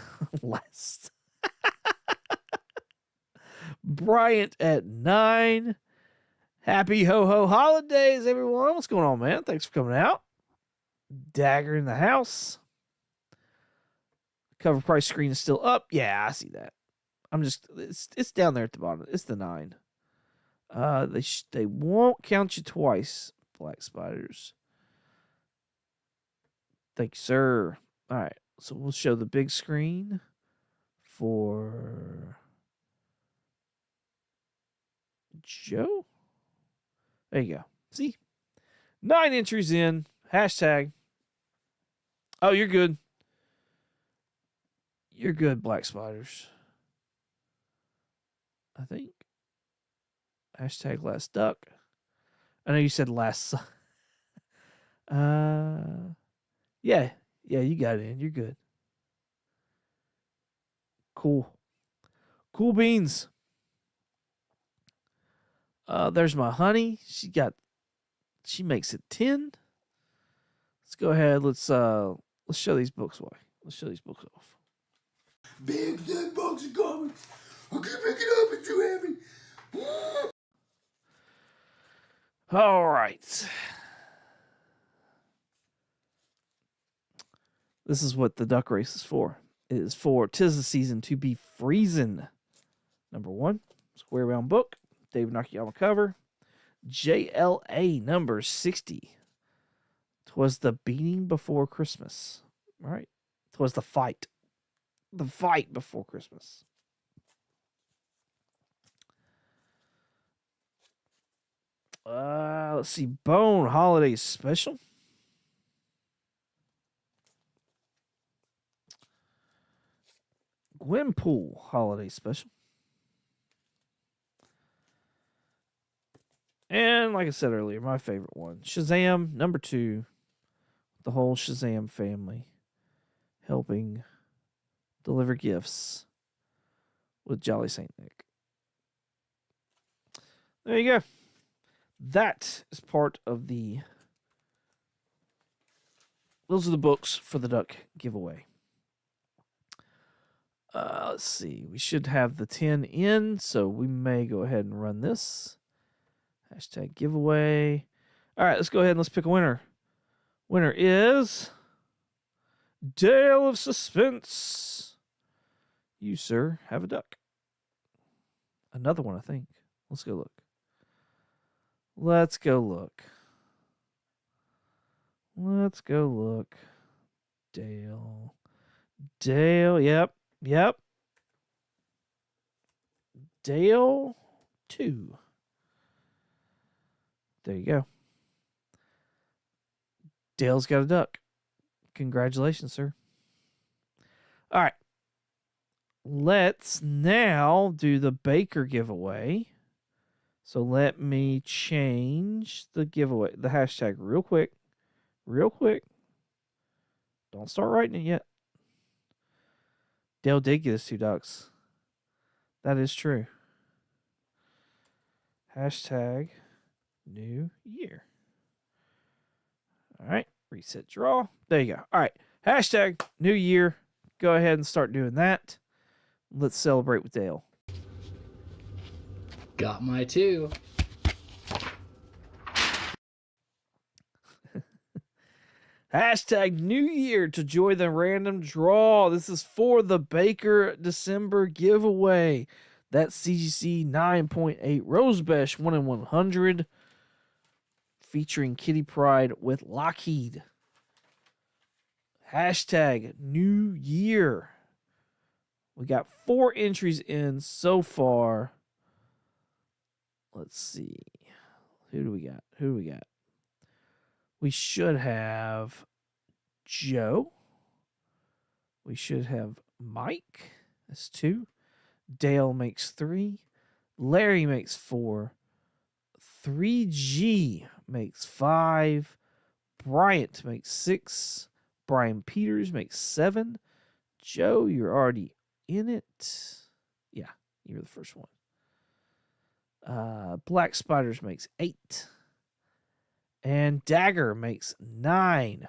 last. Bryant at 9. Happy ho-ho holidays, everyone. What's going on, man? Thanks for coming out. Dagger in the house. CovrPrice screen is still up. Yeah, I see that. It's down there at the bottom. It's the 9. They won't count you twice, Black Spiders. Thank you, sir. All right, so we'll show the big screen for Joe. There you go. See? 9 entries in. Hashtag. Oh, you're good. You're good, Black Spiders. I think. Hashtag last duck. I know you said last. Yeah. Yeah, you got it in. You're good. Cool. Cool beans. There's my honey. She makes it 10. Let's go ahead. Let's show these books away. Let's show these books off. Big thick box of comics. I can pick it up. It's too heavy. All right. This is what the duck race is for. It is for 'Tis the Season to Be Freezin'. Number 1, square bound book. David Nakayama cover. JLA number 60. 'Twas the beating before Christmas. All right. 'Twas the fight. The fight before Christmas. Let's see. Bone Holiday Special. Gwenpool Holiday Special. And like I said earlier, my favorite one, Shazam number 2. The whole Shazam family helping deliver gifts with Jolly St. Nick. There you go. That is part of the... Those are the books for the duck giveaway. Let's see. We should have the 10 in, so we may go ahead and run this. Hashtag giveaway. All right, let's go ahead and let's pick a winner. Winner is Dale of Suspense. You, sir, have a duck. Another one, I think. Let's go look. Let's go look. Let's go look. Dale. Dale, yep. Yep. Dale 2. There you go. Dale's got a duck. Congratulations, sir. All right. Let's now do the Baker giveaway. So let me change the giveaway, the hashtag real quick. Real quick. Don't start writing it yet. Dale did get us 2 ducks. That is true. Hashtag new year. All right. Reset draw. There you go. All right. Hashtag new year. Go ahead and start doing that. Let's celebrate with Dale. Got my 2. Hashtag new year to join the random draw. This is for the Baker December giveaway. That's CGC 9.8 Rosebesh 1 in 100 featuring Kitty Pryde with Lockheed. Hashtag new year. We got 4 entries in so far. Let's see. Who do we got? Who do we got? We should have Joe. We should have Mike. That's 2. Dale makes 3. Larry makes 4. 3G makes 5. Bryant makes 6. Brian Peters makes 7. Joe, you're already in it. Yeah, you're the first one. Black Spiders makes 8. And Dagger makes 9.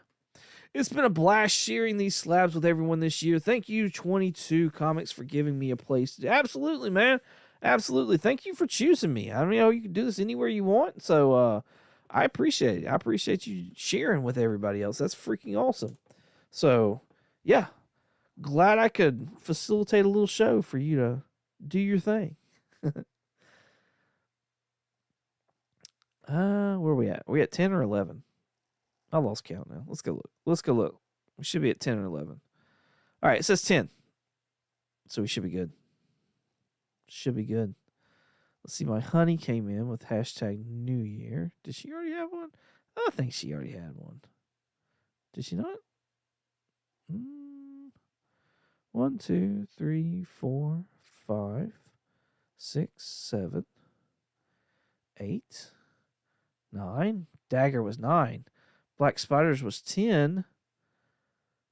It's been a blast sharing these slabs with everyone this year. Thank you, 22 Comics, for giving me a place to... Absolutely, man. Absolutely. Thank you for choosing me. I mean, you can do this anywhere you want. So I appreciate it. I appreciate you sharing with everybody else. That's freaking awesome. So, yeah. Glad I could facilitate a little show for you to do your thing. Where are we at? Are we at 10 or 11? I lost count now. Let's go look. Let's go look. We should be at 10 or 11. All right, it says 10. So we should be good. Should be good. Let's see. My honey came in with hashtag New Year. Did she already have one? I think she already had one. Did she not? 1, 2, 3, 4, 5, 6, 7, 8, 9. Dagger was 9. Black Spiders was 10.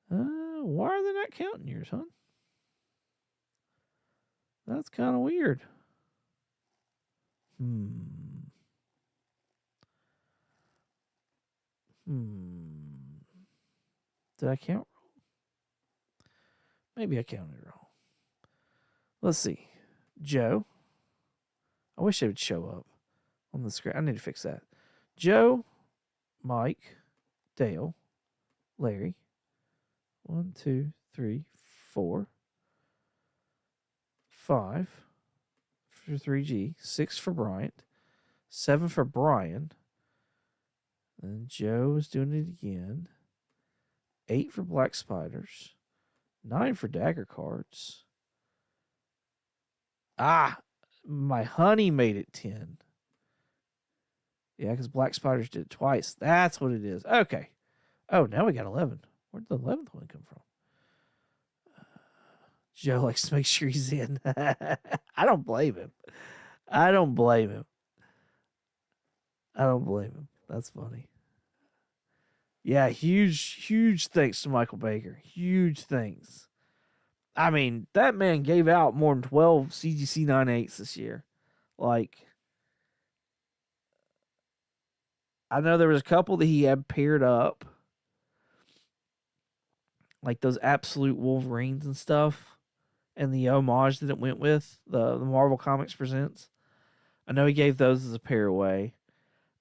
Why are they not counting yours, huh? That's kind of weird. Did I count wrong? Maybe I counted wrong. Let's see. Joe. I wish they would show up on the screen. I need to fix that. Joe, Mike, Dale, Larry. 1, 2, 3, 4, 5 for 3G, 6 for Bryant, 7 for Brian. And Joe is doing it again. 8 for Black Spiders, 9 for Dagger Cards. My honey made it 10. Yeah, because Black Spiders did it twice. That's what it is. Okay. Oh, now we got 11. Where'd the 11th one come from? Joe likes to make sure he's in. I don't blame him. I don't blame him. That's funny. Yeah, huge thanks to Michael Baker. Huge thanks. I mean, that man gave out more than 12 CGC 9.8s this year. Like, I know there was a couple that he had paired up. Like those Absolute Wolverines and stuff. And the homage that it went with. The Marvel Comics Presents. I know he gave those as a pair away.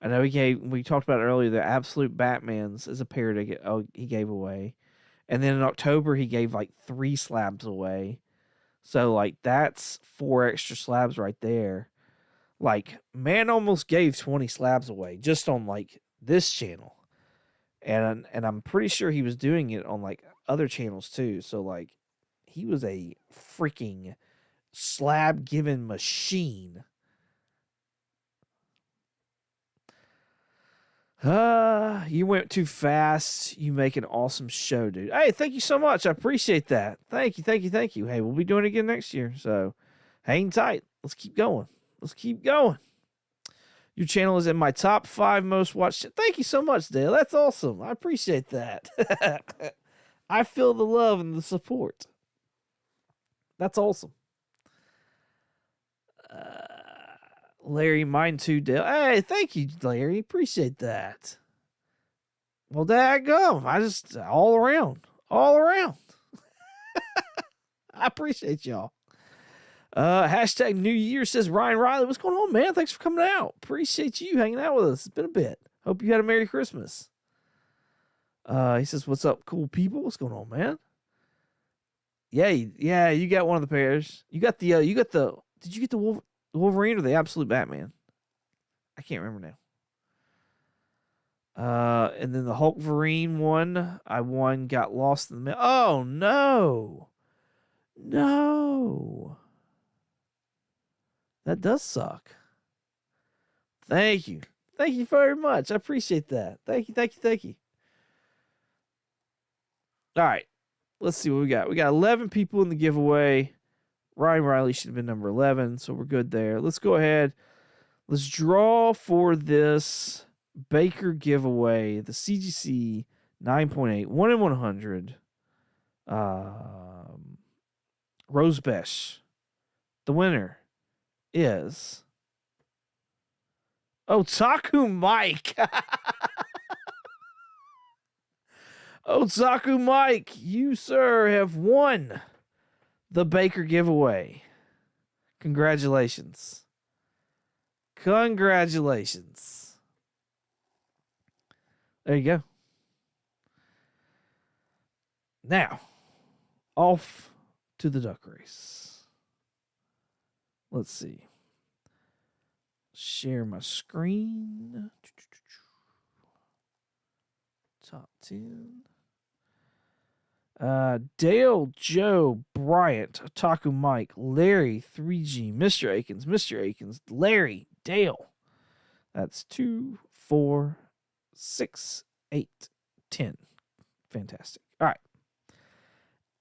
I know we talked about it earlier, the Absolute Batmans as a pair he gave away. And then in October, he gave like 3 slabs away. So, like, that's 4 extra slabs right there. Like, man almost gave 20 slabs away just on, like, this channel. And I'm pretty sure he was doing it on, like, other channels, too. So, like, he was a freaking slab-giving machine. You went too fast. You make an awesome show, dude. Hey, thank you so much. I appreciate that. Thank you. Hey, we'll be doing it again next year. So hang tight. Let's keep going. Your channel is in my top 5 most watched. Thank you so much, Dale. That's awesome. I appreciate that. I feel the love and the support. That's awesome. Larry, mine too, Dale. Hey, thank you, Larry. Appreciate that. Well, daggum. I just, all around. I appreciate y'all. Hashtag New Year says Ryan Riley. What's going on, man? Thanks for coming out. Appreciate you hanging out with us. It's been a bit. Hope you had a Merry Christmas. He says, what's up, cool people? What's going on, man? Yeah, you got one of the pairs. Did you get the Wolverine or the Absolute Batman? I can't remember now. And then the Hulkverine one, I won, got lost in the mail. Oh, no. That does suck. Thank you. Thank you very much. I appreciate that. Thank you. All right. Let's see what we got. We got 11 people in the giveaway. Ryan Riley should have been number 11, so we're good there. Let's go ahead. Let's draw for this Baker giveaway, the CGC 9.8, 1 in 100. Rose Besh. The winner is Otaku Mike. Otaku Mike, you, sir, have won the Baker giveaway. Congratulations. There you go. Now, off to the duck race. Let's see. Share my screen. Top 10. Dale, Joe, Bryant, Otaku Mike, Larry, 3G, Mr. Akins, Larry, Dale. That's 2, 4, 6, 8, 10. Fantastic. All right.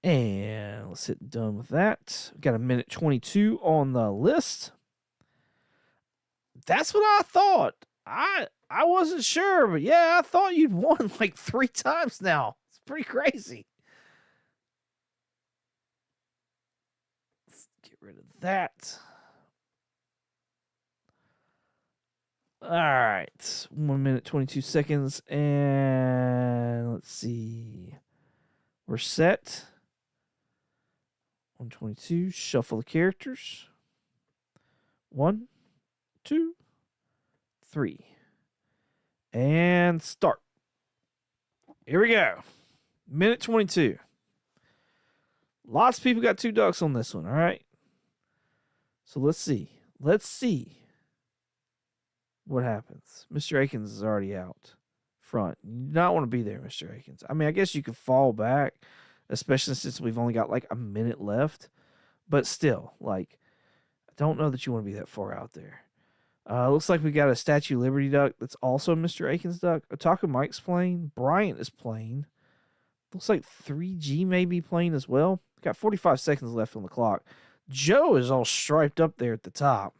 And let's hit done with that. We've got a minute 22 on the list. That's what I thought. I wasn't sure, but yeah, I thought you'd won like 3 times now. It's pretty crazy. Let's get rid of that. All right. 1 minute, 22 seconds. And let's see. We're set. 122. Shuffle the characters. 1, 2, 3. And start. Here we go. Minute 22. Lots of people got 2 ducks on this one, all right? So let's see. Let's see what happens. Mr. Akins is already out front. You do not want to be there, Mr. Akins. I mean, I guess you could fall back, especially since we've only got like a minute left. But still, like, I don't know that you want to be that far out there. Looks like we got a Statue of Liberty duck that's also Mr. Akins' duck. Otaku Mike's playing. Bryant is playing. Looks like 3G may be playing as well. Got 45 seconds left on the clock. Joe is all striped up there at the top.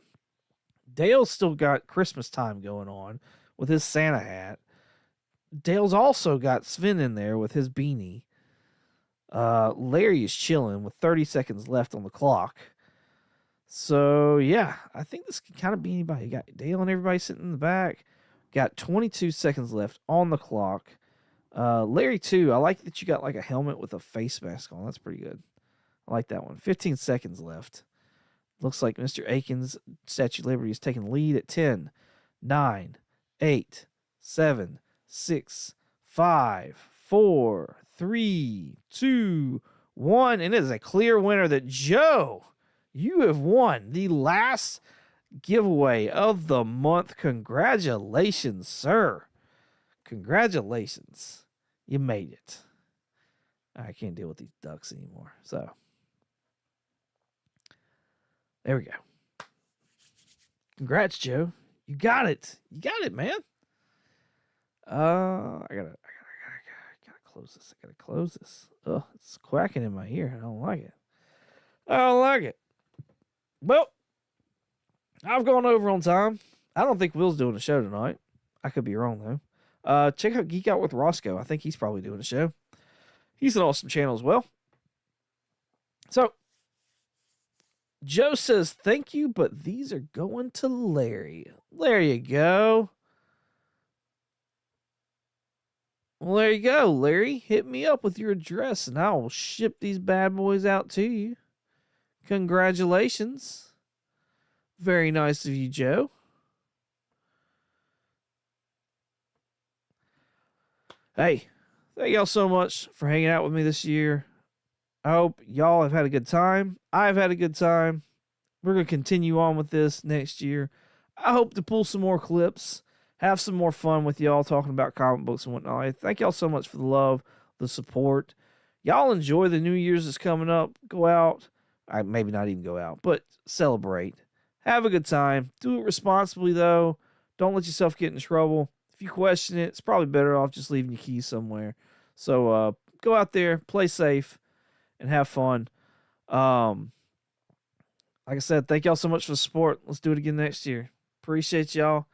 Dale's still got Christmas time going on with his Santa hat. Dale's also got Sven in there with his beanie. Larry is chilling with 30 seconds left on the clock. So, yeah, I think this can kind of be anybody. You got Dale and everybody sitting in the back. Got 22 seconds left on the clock. Larry, too, I like that you got like a helmet with a face mask on. That's pretty good. I like that one. 15 seconds left. Looks like Mr. Akins, Statue of Liberty, is taking the lead at 10, 9, 8, 7, 6, 5, 4, 3, 2, 1. And it is a clear winner that Joe, you have won the last giveaway of the month. Congratulations, sir. Congratulations. You made it. I can't deal with these ducks anymore. So, there we go. Congrats, Joe. You got it. You got it, man. I gotta close this. I gotta close this. Ugh, it's quacking in my ear. I don't like it. I don't like it. Well, I've gone over on time. I don't think Will's doing a show tonight. I could be wrong, though. Check out Geek Out with Roscoe. I think he's probably doing a show. He's an awesome channel as well. So, Joe says, thank you, but these are going to Larry. There you go. Well, there you go, Larry. Hit me up with your address, and I will ship these bad boys out to you. Congratulations. Very nice of you, Joe. Hey, thank y'all so much for hanging out with me this year. I hope y'all have had a good time. I've had a good time. We're going to continue on with this next year. I hope to pull some more clips, have some more fun with y'all talking about comic books and whatnot. Thank y'all so much for the love, the support. Y'all enjoy the New Year's that's coming up. Go out. Maybe not even go out, but celebrate. Have a good time. Do it responsibly, though. Don't let yourself get in trouble. If you question it, it's probably better off just leaving your keys somewhere. So go out there, play safe, and have fun. Like I said, thank y'all so much for the support. Let's do it again next year. Appreciate y'all.